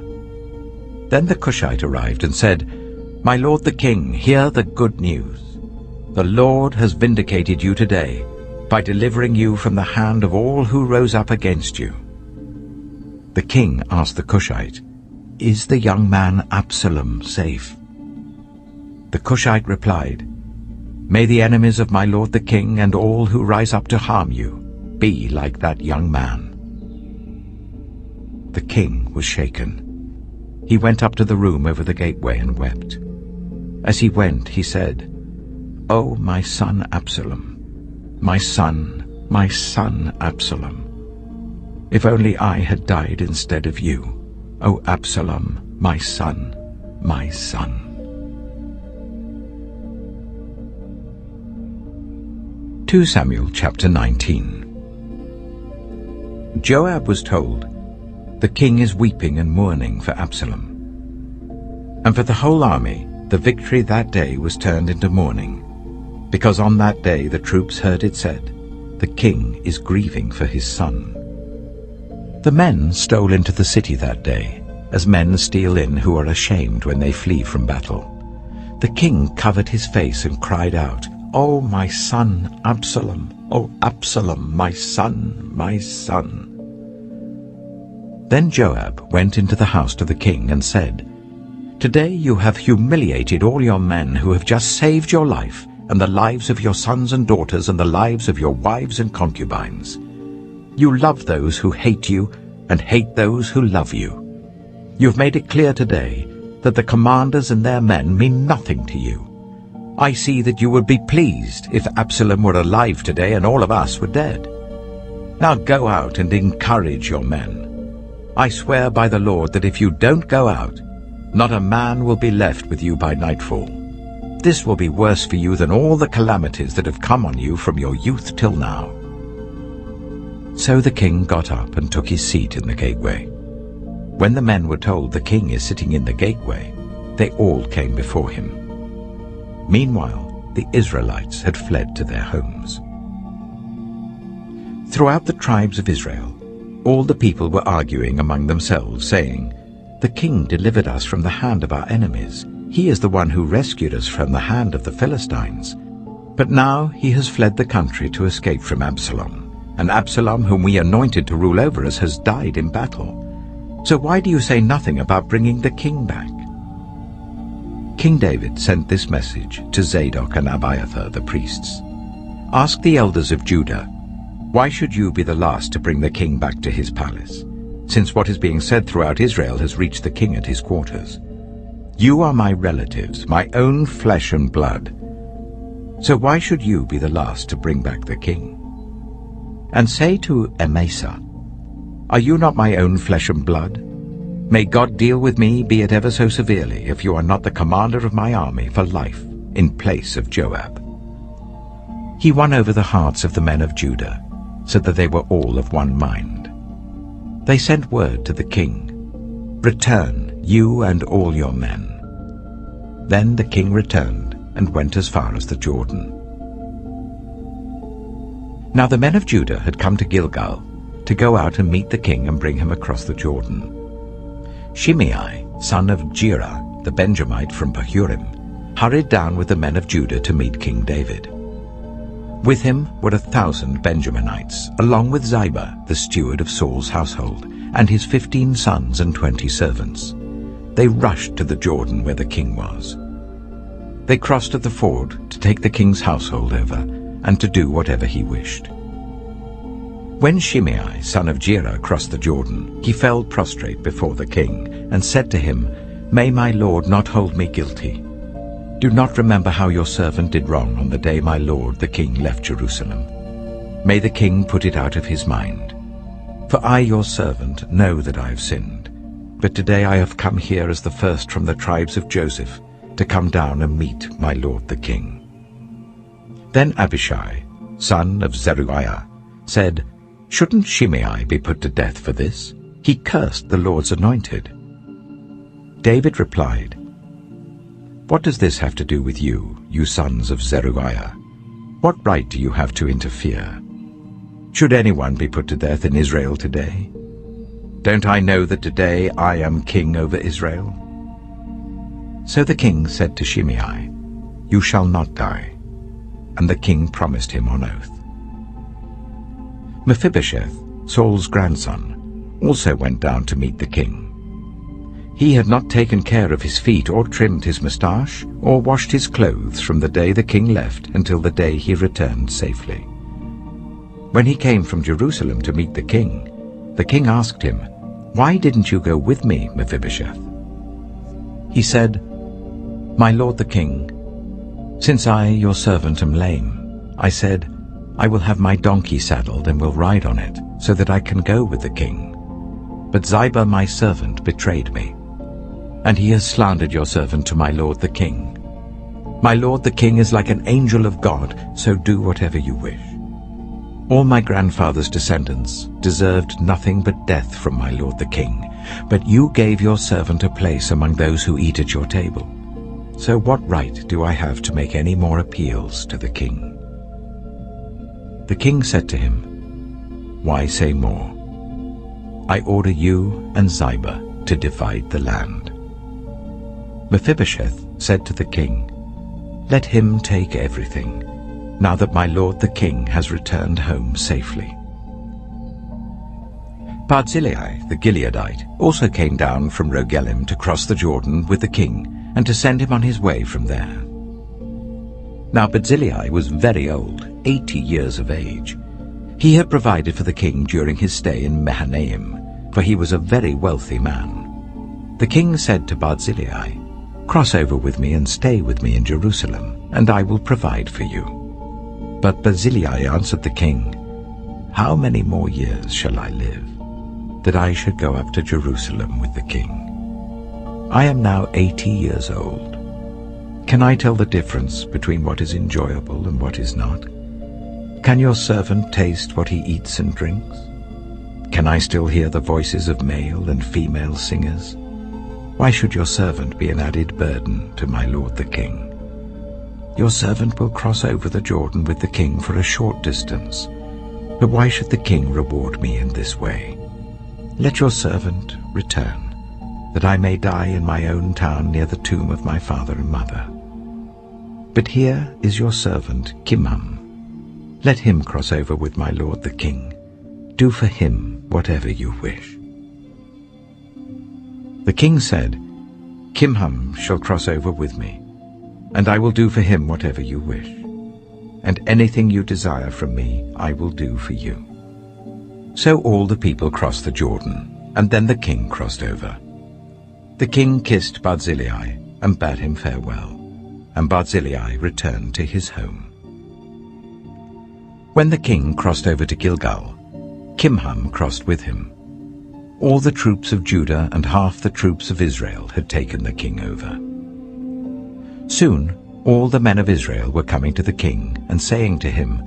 Speaker 1: Then the Cushite arrived and said, "My lord the king, hear the good news. The Lord has vindicated you today by delivering you from the hand of all who rose up against you." The king asked the Cushite, "Is the young man Absalom safe?" The Cushite replied, "May the enemies of my lord the king and all who rise up to harm you be like that young man." The king was shaken. He went up to the room over the gateway and wept. As he went, he said, "Oh, my son Absalom, my son Absalom. If only I had died instead of you, O Absalom, my son, my son." 2 Samuel chapter 19. Joab was told, "The king is weeping and mourning for Absalom." And for the whole army, the victory that day was turned into mourning, because on that day the troops heard it said, "The king is grieving for his son." The men stole into the city that day, as men steal in who are ashamed when they flee from battle. The king covered his face and cried out, "Oh, my son Absalom! Oh, Absalom, my son, my son!" Then Joab went into the house to the king and said, "Today you have humiliated all your men who have just saved your life and the lives of your sons and daughters and the lives of your wives and concubines. You love those who hate you and hate those who love you. You've made it clear today that the commanders and their men mean nothing to you. I see that you would be pleased if Absalom were alive today and all of us were dead. Now go out and encourage your men. I swear by the Lord that if you don't go out, not a man will be left with you by nightfall. This will be worse for you than all the calamities that have come on you from your youth till now." So the king got up and took his seat in the gateway. When the men were told, "The king is sitting in the gateway," they all came before him. Meanwhile, the Israelites had fled to their homes. Throughout the tribes of Israel, all the people were arguing among themselves, saying, "The king delivered us from the hand of our enemies. He is the one who rescued us from the hand of the Philistines. But now he has fled the country to escape from Absalom, and Absalom, whom we anointed to rule over us, has died in battle. So why do you say nothing about bringing the king back?" King David sent this message to Zadok and Abiathar the priests. "Ask the elders of Judah, why should you be the last to bring the king back to his palace, since what is being said throughout Israel has reached the king at his quarters? You are my relatives, my own flesh and blood. So why should you be the last to bring back the king? And say to Amasa, are you not my own flesh and blood? May God deal with me, be it ever so severely, if you are not the commander of my army for life, in place of Joab." He won over the hearts of the men of Judah, so that they were all of one mind. They sent word to the king, "Return, you and all your men." Then the king returned and went as far as the Jordan. Now the men of Judah had come to Gilgal to go out and meet the king and bring him across the Jordan. Shimei, son of Gera, the Benjamite from Bahurim, hurried down with the men of Judah to meet King David. With him were 1,000 Benjaminites, along with Ziba, the steward of Saul's household, and his 15 sons and 20 servants. They rushed to the Jordan where the king was. They crossed at the ford to take the king's household over and to do whatever he wished. When Shimei, son of Gera, crossed the Jordan, he fell prostrate before the king and said to him, "May my lord not hold me guilty. Do not remember how your servant did wrong on the day my lord the king left Jerusalem. May the king put it out of his mind. For I, your servant, know that I have sinned. But today I have come here as the first from the tribes of Joseph to come down and meet my lord the king." Then Abishai, son of Zeruiah, said, "Shouldn't Shimei be put to death for this? He cursed the Lord's anointed." David replied, "What does this have to do with you, you sons of Zeruiah? What right do you have to interfere? Should anyone be put to death in Israel today? Don't I know that today I am king over Israel?" So the king said to Shimei, "You shall not die." And the king promised him on oath. Mephibosheth, Saul's grandson, also went down to meet the king. He had not taken care of his feet or trimmed his moustache or washed his clothes from the day the king left until the day he returned safely. When he came from Jerusalem to meet the king asked him, "Why didn't you go with me, Mephibosheth?" He said, "My lord the king, since I, your servant, am lame, I said, I will have my donkey saddled and will ride on it, so that I can go with the king. But Ziba my servant betrayed me, and he has slandered your servant to my lord the king. My lord the king is like an angel of God, so do whatever you wish. All my grandfather's descendants deserved nothing but death from my lord the king, but you gave your servant a place among those who eat at your table. So what right do I have to make any more appeals to the king?" The king said to him, "Why say more? I order you and Ziba to divide the land." Mephibosheth said to the king, "Let him take everything, now that my lord the king has returned home safely." Barzillai the Gileadite also came down from Rogelim to cross the Jordan with the king and to send him on his way from there. Now Barzillai was very old, 80 years of age. He had provided for the king during his stay in Mahanaim, for he was a very wealthy man. The king said to Barzillai, "Cross over with me and stay with me in Jerusalem, and I will provide for you." But Barzillai answered the king, how many more years shall I live, that I should go up to Jerusalem with the king? I am now 80 years old. Can I tell the difference between what is enjoyable and what is not? Can your servant taste what he eats and drinks? Can I still hear the voices of male and female singers? Why should your servant be an added burden to my lord the king? Your servant will cross over the Jordan with the king for a short distance. But why should the king reward me in this way? Let your servant return, that I may die in my own town near the tomb of my father and mother. But here is your servant Kimham. Let him cross over with my lord the king. Do for him whatever you wish. The king said, Kimham shall cross over with me, and I will do for him whatever you wish. And anything you desire from me I will do for you. So all the people crossed the Jordan, and then the king crossed over. The king kissed Barzillai and bade him farewell, and Barzillai returned to his home. When the king crossed over to Gilgal, Kimham crossed with him. All the troops of Judah and half the troops of Israel had taken the king over. Soon all the men of Israel were coming to the king and saying to him,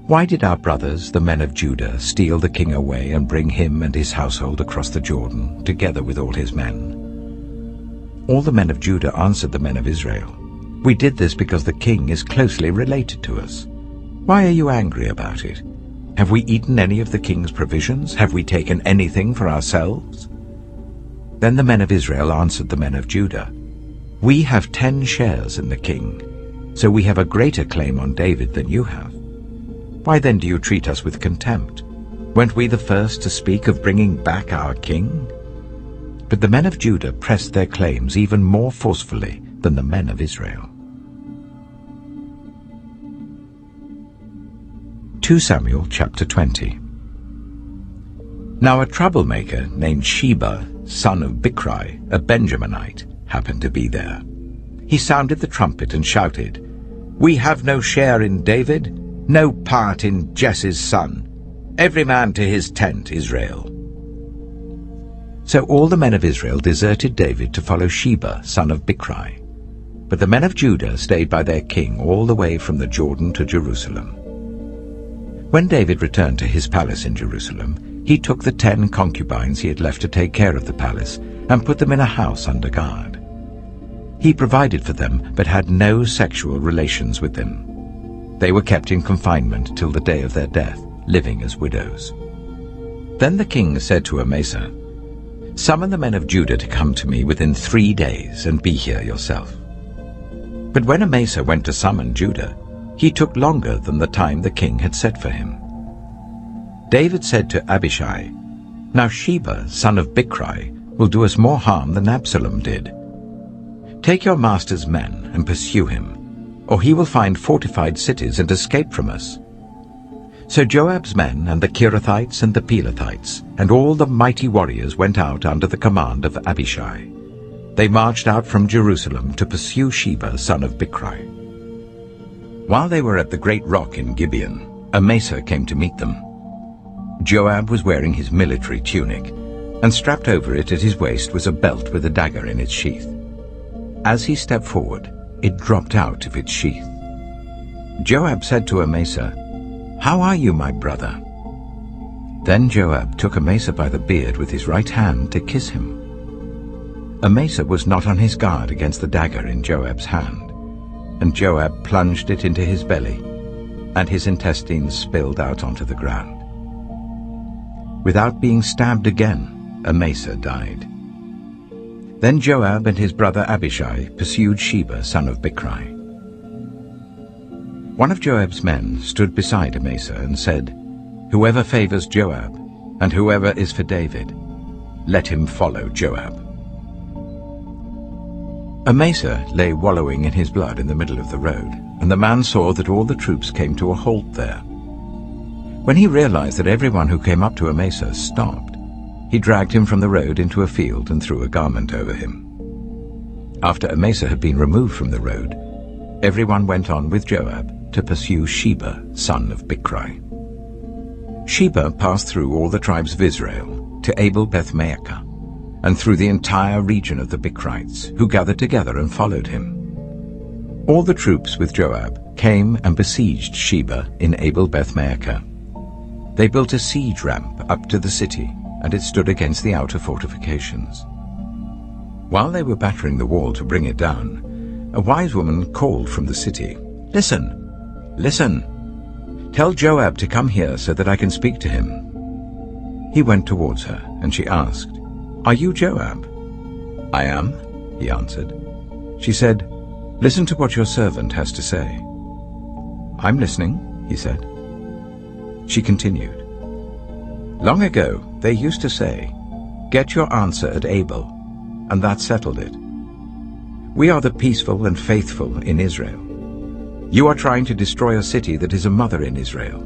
Speaker 1: Why did our brothers, the men of Judah, steal the king away and bring him and his household across the Jordan, together with all his men? All the men of Judah answered the men of Israel, We did this because the king is closely related to us. Why are you angry about it? Have we eaten any of the king's provisions? Have we taken anything for ourselves? Then the men of Israel answered the men of Judah, We have 10 shares in the king, so we have a greater claim on David than you have. Why then do you treat us with contempt? Weren't we the first to speak of bringing back our king? But the men of Judah pressed their claims even more forcefully than the men of Israel. 2 Samuel chapter 20. Now a troublemaker named Sheba, son of Bichri, a Benjaminite, happened to be there. He sounded the trumpet and shouted, We have no share in David, no part in Jesse's son. Every man to his tent, Israel. So all the men of Israel deserted David to follow Sheba, son of Bichri. But the men of Judah stayed by their king all the way from the Jordan to Jerusalem. When David returned to his palace in Jerusalem, he took the 10 concubines he had left to take care of the palace and put them in a house under guard. He provided for them but had no sexual relations with them. They were kept in confinement till the day of their death, living as widows. Then the king said to Amasa, Summon the men of Judah to come to me within 3 days and be here yourself. But when Amasa went to summon Judah, he took longer than the time the king had set for him. David said to Abishai, Now Sheba, son of Bichri, will do us more harm than Absalom did. Take your master's men and pursue him, or he will find fortified cities and escape from us. So Joab's men and the Kerethites and the Pelethites and all the mighty warriors went out under the command of Abishai. They marched out from Jerusalem to pursue Sheba, son of Bichri. While they were at the great rock in Gibeon, Amasa came to meet them. Joab was wearing his military tunic, and strapped over it at his waist was a belt with a dagger in its sheath. As he stepped forward, it dropped out of its sheath. Joab said to Amasa, How are you, my brother? Then Joab took Amasa by the beard with his right hand to kiss him. Amasa was not on his guard against the dagger in Joab's hand, and Joab plunged it into his belly, and his intestines spilled out onto the ground. Without being stabbed again, Amasa died. Then Joab and his brother Abishai pursued Sheba, son of Bichri. One of Joab's men stood beside Amasa and said, Whoever favors Joab, and whoever is for David, let him follow Joab. Amasa lay wallowing in his blood in the middle of the road, and the man saw that all the troops came to a halt there. When he realized that everyone who came up to Amasa stopped, he dragged him from the road into a field and threw a garment over him. After Amasa had been removed from the road, everyone went on with Joab to pursue Sheba, son of Bichri. Sheba passed through all the tribes of Israel to Abel-Beth-Maachah, and through the entire region of the Bichrites, who gathered together and followed him. All the troops with Joab came and besieged Sheba in Abel-Beth-Maachah. They built a siege ramp up to the city, and it stood against the outer fortifications. While they were battering the wall to bring it down, a wise woman called from the city, "Listen, listen! Tell Joab to come here so that I can speak to him." He went towards her, and she asked, "Are you Joab?" "I am," he answered. She said, "Listen to what your servant has to say." "I'm listening," he said. She continued, "Long ago they used to say, 'Get your answer at Abel,' and that settled it. We are the peaceful and faithful in Israel. You are trying to destroy a city that is a mother in Israel.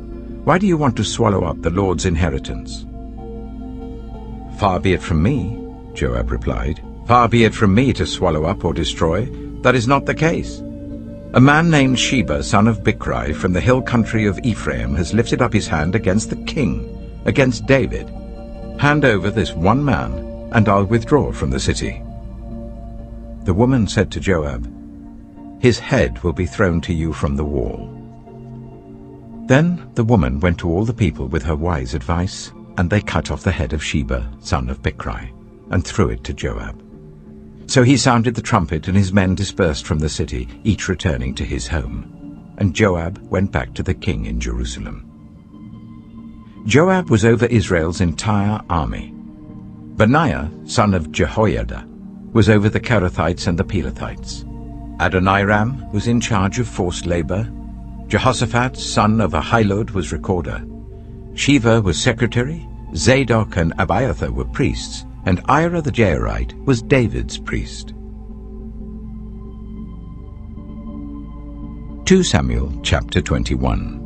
Speaker 1: Why do you want to swallow up the Lord's inheritance?" "Far be it from me," Joab replied. "Far be it from me to swallow up or destroy. That is not the case. A man named Sheba, son of Bichri, from the hill country of Ephraim, has lifted up his hand against the king, against David. Hand over this one man, and I'll withdraw from the city." The woman said to Joab, "His head will be thrown to you from the wall." Then the woman went to all the people with her wise advice, and they cut off the head of Sheba, son of Bichri, and threw it to Joab. So he sounded the trumpet, and his men dispersed from the city, each returning to his home. And Joab went back to the king in Jerusalem. Joab was over Israel's entire army. Benaiah, son of Jehoiada, was over the Kerethites and the Pelethites. Adoniram was in charge of forced labor. Jehoshaphat, son of Ahilud, was recorder. Sheva was secretary. Zadok and Abiathar were priests, and Ira the Jairite was David's priest. 2 Samuel chapter 21.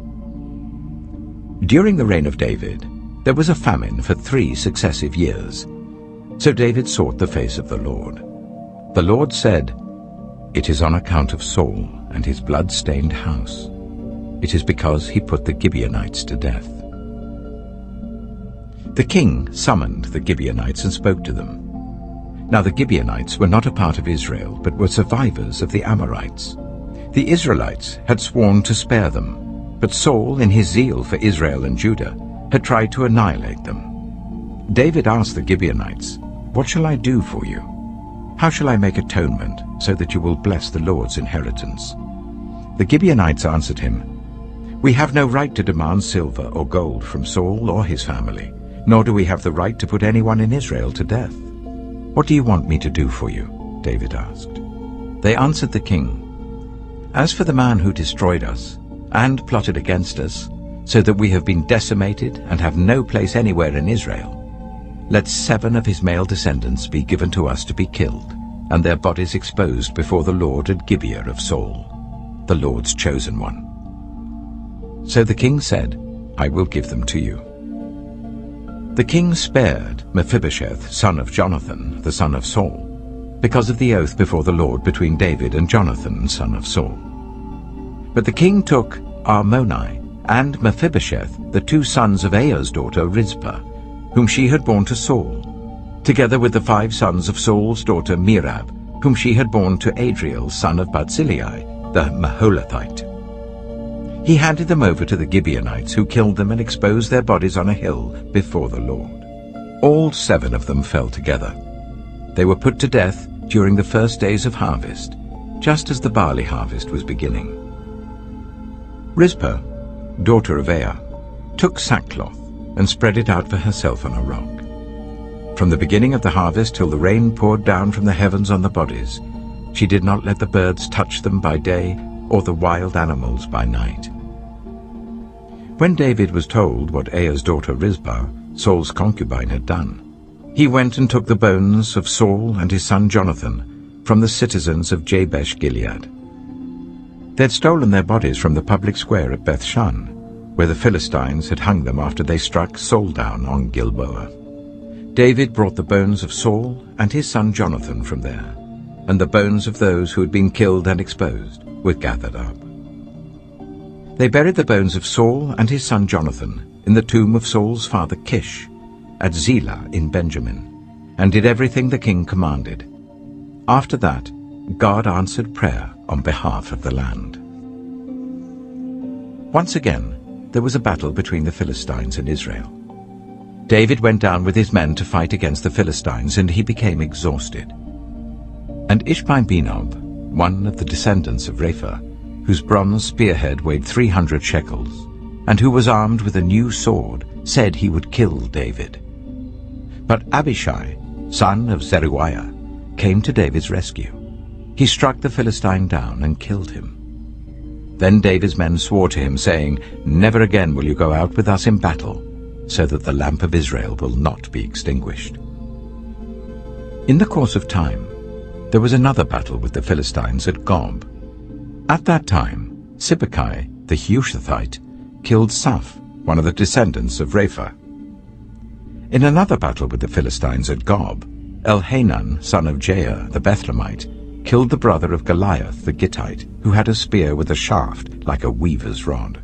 Speaker 1: During the reign of David, there was a famine for 3 successive years. So David sought the face of the Lord. The Lord said, "It is on account of Saul and his blood-stained house. It is because he put the Gibeonites to death." The king summoned the Gibeonites and spoke to them. Now the Gibeonites were not a part of Israel, but were survivors of the Amorites. The Israelites had sworn to spare them, but Saul, in his zeal for Israel and Judah, had tried to annihilate them. David asked the Gibeonites, "What shall I do for you? How shall I make atonement so that you will bless the Lord's inheritance?" The Gibeonites answered him, "We have no right to demand silver or gold from Saul or his family, nor do we have the right to put anyone in Israel to death. What do you want me to do for you?" David asked. They answered the king, "As for the man who destroyed us and plotted against us, so that we have been decimated and have no place anywhere in Israel, let 7 of his male descendants be given to us to be killed, and their bodies exposed before the Lord at Gibeah of Saul, the Lord's chosen one." So the king said, "I will give them to you." The king spared Mephibosheth, son of Jonathan, the son of Saul, because of the oath before the Lord between David and Jonathan, son of Saul. But the king took Armoni and Mephibosheth, the 2 sons of Aiah's daughter Rizpah, whom she had borne to Saul, together with the 5 sons of Saul's daughter Merab, whom she had borne to Adriel, son of Barzillai, the Maholathite. He handed them over to the Gibeonites, who killed them and exposed their bodies on a hill before the Lord. All 7 of them fell together. They were put to death during the first days of harvest, just as the barley harvest was beginning. Rizpah, daughter of Aiah, took sackcloth and spread it out for herself on a rock. From the beginning of the harvest till the rain poured down from the heavens on the bodies, she did not let the birds touch them by day or the wild animals by night. When David was told what Aiah's daughter Rizpah, Saul's concubine, had done, he went and took the bones of Saul and his son Jonathan from the citizens of Jabesh-Gilead. They had stolen their bodies from the public square at Bethshan, where the Philistines had hung them after they struck Saul down on Gilboa. David brought the bones of Saul and his son Jonathan from there, and the bones of those who had been killed and exposed were gathered up. They buried the bones of Saul and his son Jonathan in the tomb of Saul's father Kish, at Zelah in Benjamin, and did everything the king commanded. After that, God answered prayer on behalf of the land. Once again, there was a battle between the Philistines and Israel. David went down with his men to fight against the Philistines, and he became exhausted. And Ishbi-Benob, one of the descendants of Rapha, whose bronze spearhead weighed 300 shekels, and who was armed with a new sword, said he would kill David. But Abishai, son of Zeruiah, came to David's rescue. He struck the Philistine down and killed him. Then David's men swore to him, saying, "Never again will you go out with us in battle, so that the lamp of Israel will not be extinguished." In the course of time, there was another battle with the Philistines at Gob. At that time, Sibbecai, the Hushathite, killed Saph, one of the descendants of Rapha. In another battle with the Philistines at Gob, Elhanan, son of Jair, the Bethlehemite, killed the brother of Goliath the Gittite, who had a spear with a shaft like a weaver's rod.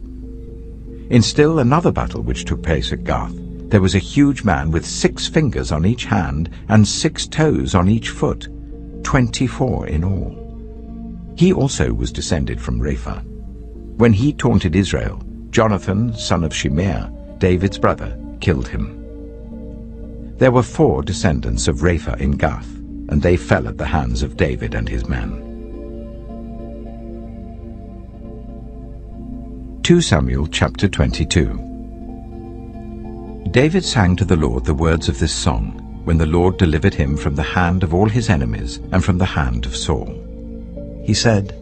Speaker 1: In still another battle which took place at Gath, there was a huge man with 6 fingers on each hand and 6 toes on each foot, 24 in all. He also was descended from Rapha. When he taunted Israel, Jonathan, son of Shimeah, David's brother, killed him. There were 4 descendants of Rapha in Gath, and they fell at the hands of David and his men. 2 Samuel chapter 22. David sang to the Lord the words of this song, when the Lord delivered him from the hand of all his enemies and from the hand of Saul. He said,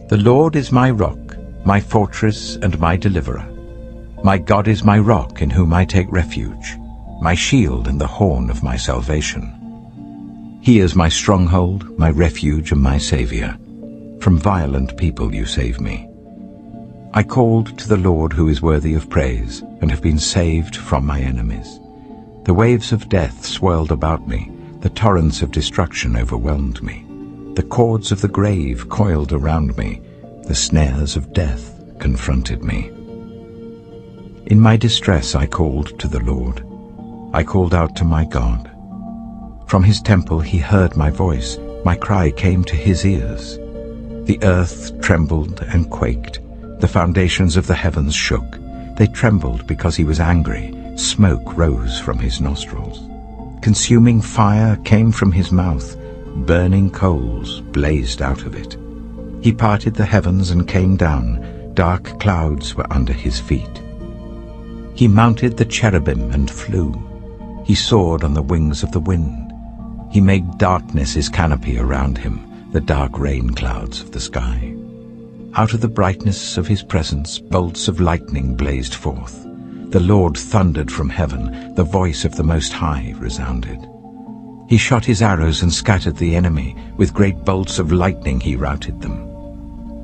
Speaker 1: "The Lord is my rock, my fortress and my deliverer. My God is my rock in whom I take refuge, my shield and the horn of my salvation. He is my stronghold, my refuge and my Saviour. From violent people you save me. I called to the Lord who is worthy of praise, and have been saved from my enemies. The waves of death swirled about me, the torrents of destruction overwhelmed me. The cords of the grave coiled around me, the snares of death confronted me. In my distress I called to the Lord. I called out to my God. From his temple he heard my voice. My cry came to his ears. The earth trembled and quaked. The foundations of the heavens shook. They trembled because he was angry. Smoke rose from his nostrils. Consuming fire came from his mouth. Burning coals blazed out of it. He parted the heavens and came down. Dark clouds were under his feet. He mounted the cherubim and flew. He soared on the wings of the wind. He made darkness his canopy around him, the dark rain clouds of the sky. Out of the brightness of his presence, bolts of lightning blazed forth. The Lord thundered from heaven. The voice of the Most High resounded. He shot his arrows and scattered the enemy. With great bolts of lightning he routed them.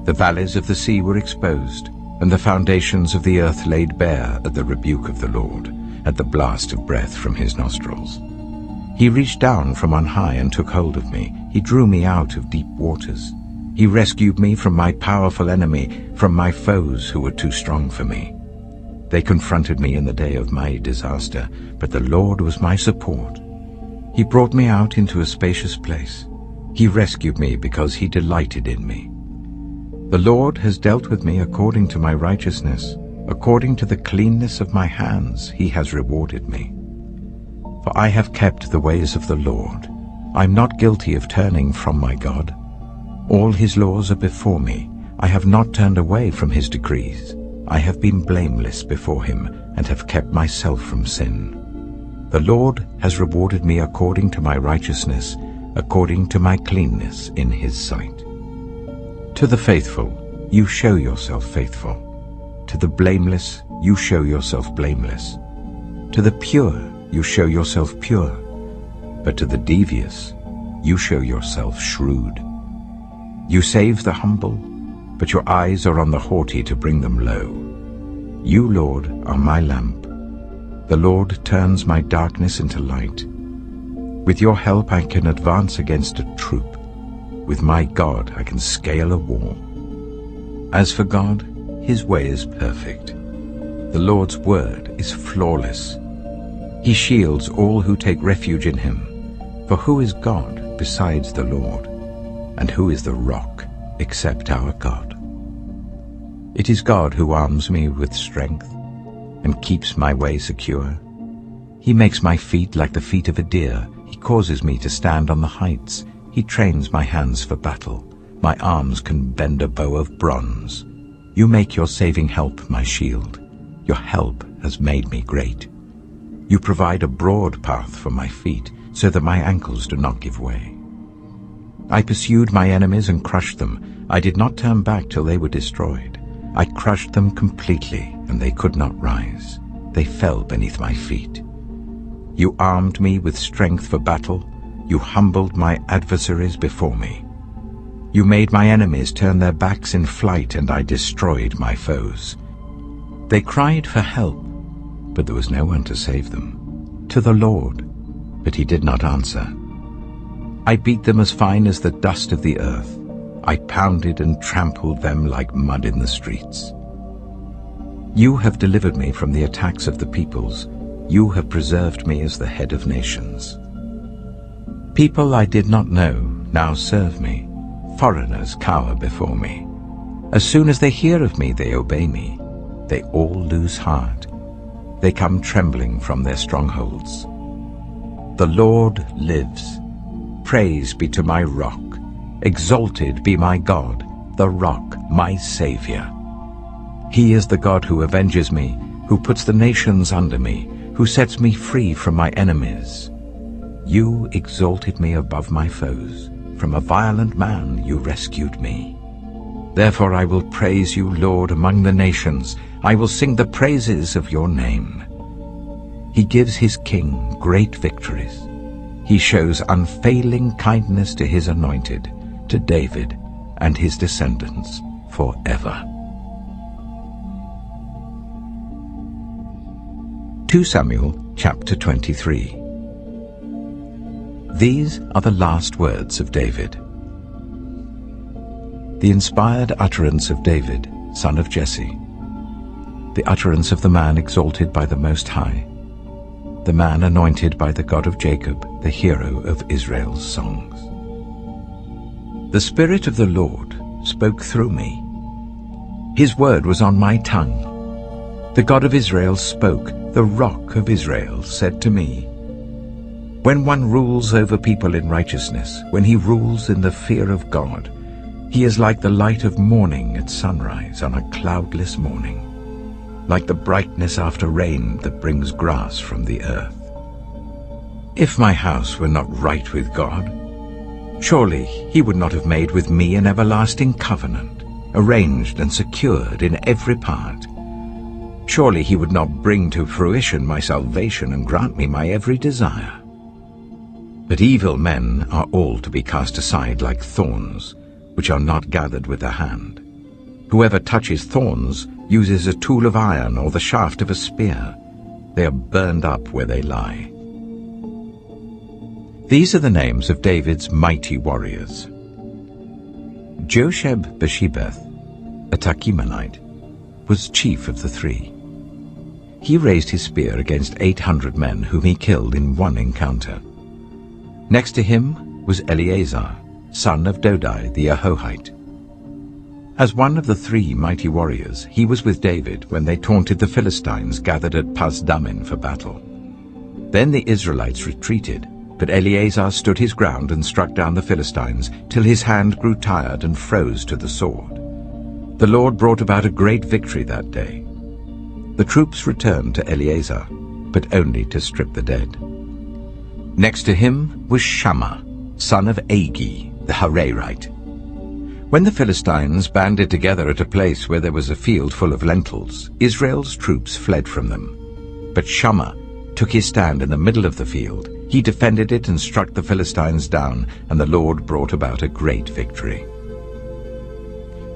Speaker 1: The valleys of the sea were exposed, and the foundations of the earth laid bare at the rebuke of the Lord, at the blast of breath from his nostrils. He reached down from on high and took hold of me. He drew me out of deep waters. He rescued me from my powerful enemy, from my foes who were too strong for me. They confronted me in the day of my disaster, but the Lord was my support. He brought me out into a spacious place. He rescued me because he delighted in me. The Lord has dealt with me according to my righteousness. According to the cleanness of my hands he has rewarded me. For I have kept the ways of the Lord. I am not guilty of turning from my God. All his laws are before me. I have not turned away from his decrees. I have been blameless before him and have kept myself from sin. The Lord has rewarded me according to my righteousness, according to my cleanness in his sight. To the faithful, you show yourself faithful. To the blameless, you show yourself blameless. To the pure, you show yourself pure. But to the devious, you show yourself shrewd. You save the humble, but your eyes are on the haughty to bring them low. You, Lord, are my lamp. The Lord turns my darkness into light. With your help I can advance against a troop. With my God I can scale a wall. As for God, his way is perfect. The Lord's word is flawless. He shields all who take refuge in him. For who is God besides the Lord? And who is the rock except our God? It is God who arms me with strength and keeps my way secure. He makes my feet like the feet of a deer. He causes me to stand on the heights. He trains my hands for battle. My arms can bend a bow of bronze. You make your saving help my shield. Your help has made me great. You provide a broad path for my feet, so that my ankles do not give way. I pursued my enemies and crushed them. I did not turn back till they were destroyed. I crushed them completely, and they could not rise. They fell beneath my feet. You armed me with strength for battle. You humbled my adversaries before me. You made my enemies turn their backs in flight, and I destroyed my foes. They cried for help, but there was no one to save them. To the Lord, but he did not answer. I beat them as fine as the dust of the earth. I pounded and trampled them like mud in the streets. You have delivered me from the attacks of the peoples. You have preserved me as the head of nations. People I did not know now serve me. Foreigners cower before me. As soon as they hear of me, they obey me. They all lose heart. They come trembling from their strongholds. The Lord lives. Praise be to my rock. Exalted be my God, the rock, my Savior. He is the God who avenges me, who puts the nations under me, who sets me free from my enemies. You exalted me above my foes. From a violent man you rescued me. Therefore I will praise you, Lord, among the nations. I will sing the praises of your name. He gives his king great victories. He shows unfailing kindness to his anointed, to David and his descendants forever. 2 Samuel chapter 23. These are the last words of David. The inspired utterance of David, son of Jesse, the utterance of the man exalted by the Most High, the man anointed by the God of Jacob, the hero of Israel's songs. The Spirit of the Lord spoke through me. His word was on my tongue. The God of Israel spoke. The Rock of Israel said to me, when one rules over people in righteousness, when he rules in the fear of God, he is like the light of morning at sunrise on a cloudless morning, like the brightness after rain that brings grass from the earth. If my house were not right with God, surely he would not have made with me an everlasting covenant, arranged and secured in every part. Surely he would not bring to fruition my salvation and grant me my every desire. But evil men are all to be cast aside like thorns, which are not gathered with the hand. Whoever touches thorns uses a tool of iron or the shaft of a spear. They are burned up where they lie. These are the names of David's mighty warriors. Josheb-Bashebeth, a Tachimonite, was chief of the three. He raised his spear against 800 men whom he killed in one encounter. Next to him was Eleazar, son of Dodai the Ahohite. As one of the three mighty warriors, he was with David when they taunted the Philistines gathered at Pasdammim for battle. Then the Israelites retreated, but Eleazar stood his ground and struck down the Philistines till his hand grew tired and froze to the sword. The Lord brought about a great victory that day. The troops returned to Eleazar, but only to strip the dead. Next to him was Shammah, son of Agi, the Hararite. When the Philistines banded together at a place where there was a field full of lentils, Israel's troops fled from them. But Shammah took his stand in the middle of the field. He defended it and struck the Philistines down, and the Lord brought about a great victory.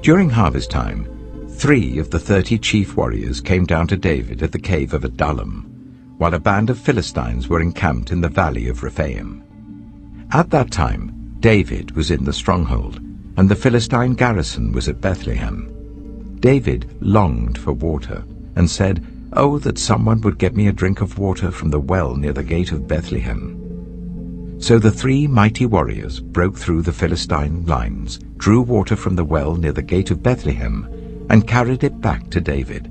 Speaker 1: During harvest time, 3 of the 30 chief warriors came down to David at the cave of Adullam, while a band of Philistines were encamped in the valley of Rephaim. At that time, David was in the stronghold, and the Philistine garrison was at Bethlehem. David longed for water, and said, Oh, that someone would get me a drink of water from the well near the gate of Bethlehem." So the 3 mighty warriors broke through the Philistine lines, drew water from the well near the gate of Bethlehem, and carried it back to David.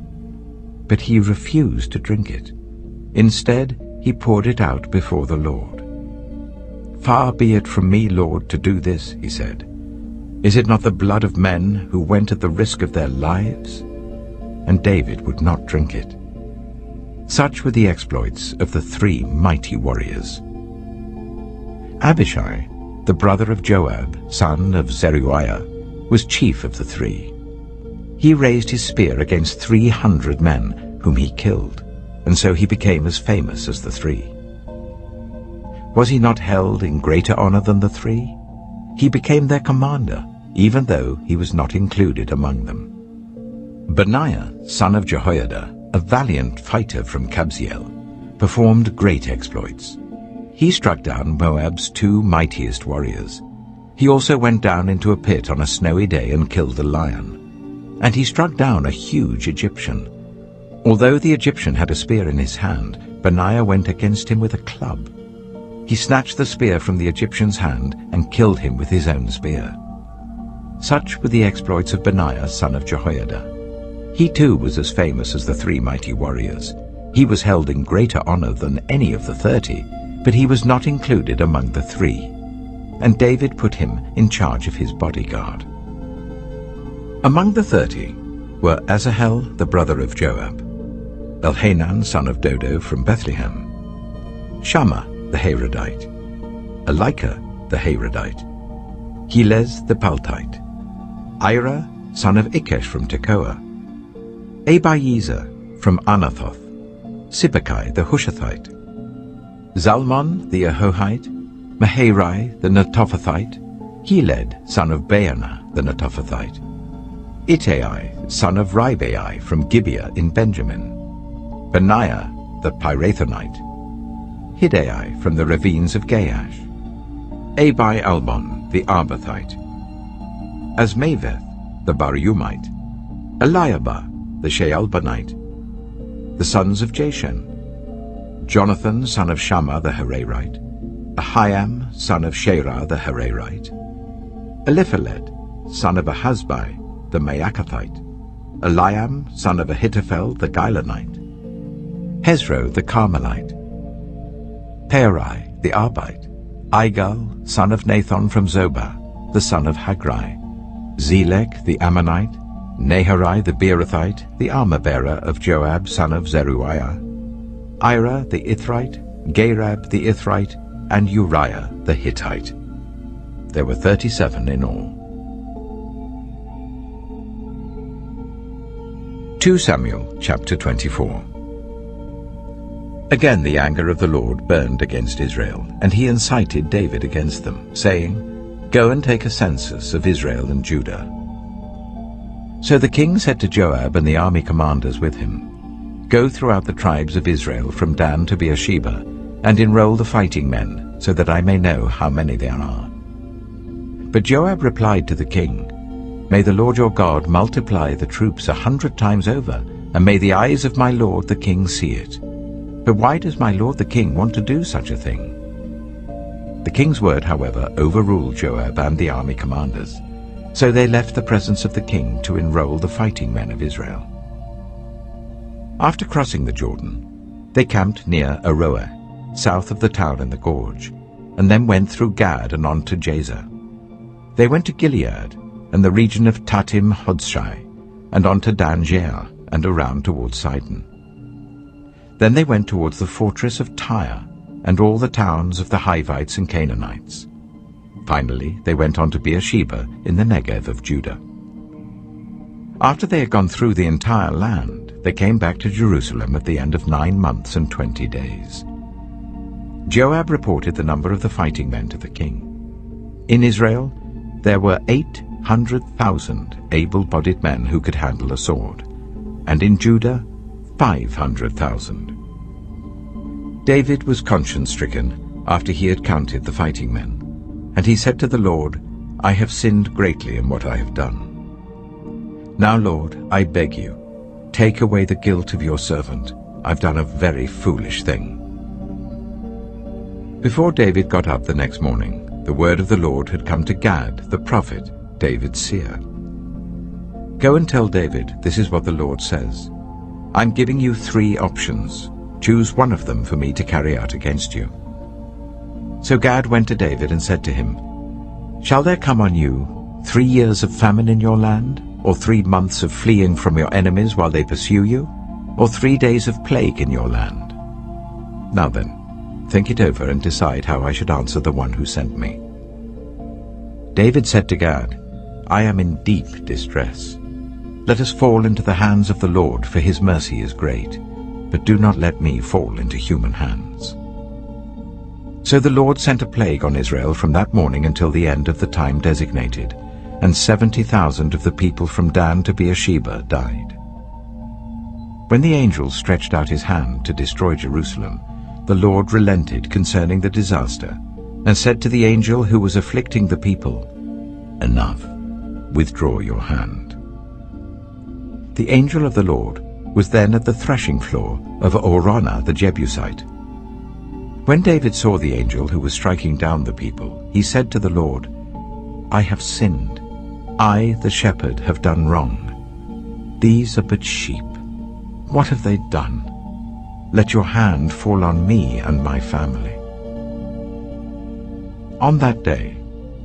Speaker 1: But he refused to drink it. Instead, he poured it out before the Lord. "Far be it from me, Lord, to do this," he said. "Is it not the blood of men who went at the risk of their lives?" And David would not drink it. Such were the exploits of the 3 mighty warriors. Abishai, the brother of Joab, son of Zeruiah, was chief of the 3. He raised his spear against 300 men, whom he killed, and so he became as famous as the 3. Was he not held in greater honor than the 3? He became their commander, even though he was not included among them. Benaiah, son of Jehoiada, a valiant fighter from Kabzeel, performed great exploits. He struck down Moab's 2 mightiest warriors. He also went down into a pit on a snowy day and killed a lion. And he struck down a huge Egyptian. Although the Egyptian had a spear in his hand, Benaiah went against him with a club. He snatched the spear from the Egyptian's hand and killed him with his own spear. Such were the exploits of Benaiah, son of Jehoiada. He too was as famous as the 3 mighty warriors. He was held in greater honor than any of the 30, but he was not included among the 3. And David put him in charge of his bodyguard. Among the 30 were Asahel, the brother of Joab, Elhanan, son of Dodo from Bethlehem, Shammah the Harodite, Elika the Harodite, Helez the Paltite, Ira, son of Ikesh from Tekoa, Abiezer from Anathoth, Sibbecai the Hushathite, Zalmon the Ahohite, Maharai the Netophathite, Heled, son of Baanah the Netophathite, Ittai, son of Ribai from Gibeah in Benjamin, Benaiah the Pirathonite, Hiddai from the ravines of Gaash, Abi-Albon the Arbathite, Asmaveth the Barumite, Eliabah the Shaalbonite, the sons of Jashen, Jonathan son of Shammah the Hararite, Ahiam son of Sherah the Hararite, Eliphalet son of Ahasbai the Maacathite, Eliam son of Ahithophel the Gilonite, Hezro the Carmelite, Peorai the Arbite, Igal son of Nathan from Zobah, the son of Hagrai, Zelek the Ammonite, Naharai the Beerothite, the armor-bearer of Joab son of Zeruiah, Ira the Ithrite, Gareb the Ithrite, and Uriah the Hittite. There were 37 in all. 2 Samuel chapter 24. Again the anger of the Lord burned against Israel, and he incited David against them, saying, "Go and take a census of Israel and Judah." So the king said to Joab and the army commanders with him, "Go throughout the tribes of Israel from Dan to Beersheba, and enroll the fighting men, so that I may know how many there are." But Joab replied to the king, "May the Lord your God multiply the troops 100 times over, and may the eyes of my lord the king see it. But why does my lord the king want to do such a thing?" The king's word, however, overruled Joab and the army commanders. So they left the presence of the king to enroll the fighting men of Israel. After crossing the Jordan, they camped near Aroer, south of the town in the gorge, and then went through Gad and on to Jazer. They went to Gilead and the region of Tatim Hodshai, and on to Dan Jair, and around towards Sidon. Then they went towards the fortress of Tyre, and all the towns of the Hivites and Canaanites. Finally, they went on to Beersheba in the Negev of Judah. After they had gone through the entire land, they came back to Jerusalem at the end of 9 months and 20 days. Joab reported the number of the fighting men to the king. In Israel, there were 800,000 able-bodied men who could handle a sword, and in Judah, 500,000. David was conscience-stricken after he had counted the fighting men. And he said to the Lord, "I have sinned greatly in what I have done. Now, Lord, I beg you, take away the guilt of your servant. I've done a very foolish thing." Before David got up the next morning, the word of the Lord had come to Gad, the prophet, David's seer. "Go and tell David, this is what the Lord says. I'm giving you 3 options. Choose one of them for me to carry out against you." So Gad went to David and said to him, "Shall there come on you 3 years of famine in your land, or 3 months of fleeing from your enemies while they pursue you, or 3 days of plague in your land? Now then, think it over and decide how I should answer the one who sent me." David said to Gad, "I am in deep distress. Let us fall into the hands of the Lord, for his mercy is great, but do not let me fall into human hands." So the Lord sent a plague on Israel from that morning until the end of the time designated, and 70,000 of the people from Dan to Beersheba died. When the angel stretched out his hand to destroy Jerusalem, the Lord relented concerning the disaster, and said to the angel who was afflicting the people, "Enough, withdraw your hand." The angel of the Lord was then at the threshing floor of Araunah the Jebusite. When David saw the angel who was striking down the people, he said to the Lord, "I have sinned. I, the shepherd, have done wrong. These are but sheep. What have they done? Let your hand fall on me and my family." On that day,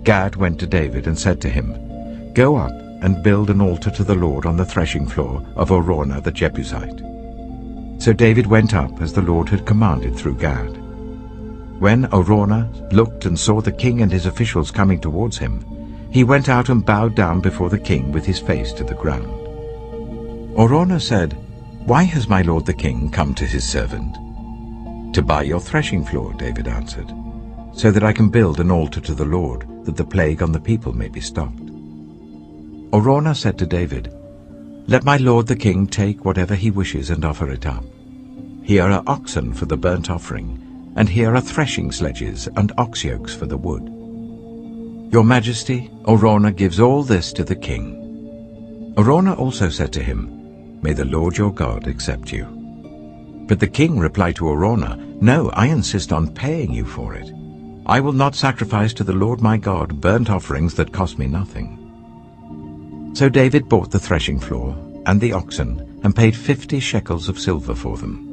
Speaker 1: Gad went to David and said to him, "Go up and build an altar to the Lord on the threshing floor of Araunah the Jebusite." So David went up as the Lord had commanded through Gad. When Araunah looked and saw the king and his officials coming towards him, he went out and bowed down before the king with his face to the ground. Araunah said, "Why has my lord the king come to his servant?" "To buy your threshing floor," David answered, "so that I can build an altar to the Lord, that the plague on the people may be stopped." Araunah said to David, "Let my lord the king take whatever he wishes and offer it up. Here are oxen for the burnt offering, and here are threshing sledges and ox yokes for the wood. Your Majesty, Araunah gives all this to the king." Araunah also said to him, "May the Lord your God accept you." But the king replied to Araunah, "No, I insist on paying you for it. I will not sacrifice to the Lord my God burnt offerings that cost me nothing." So David bought the threshing floor and the oxen and paid 50 shekels of silver for them.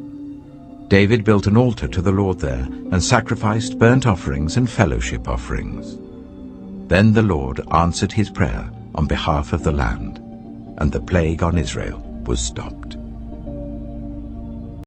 Speaker 1: David built an altar to the Lord there and sacrificed burnt offerings and fellowship offerings. Then the Lord answered his prayer on behalf of the land, and the plague on Israel was stopped.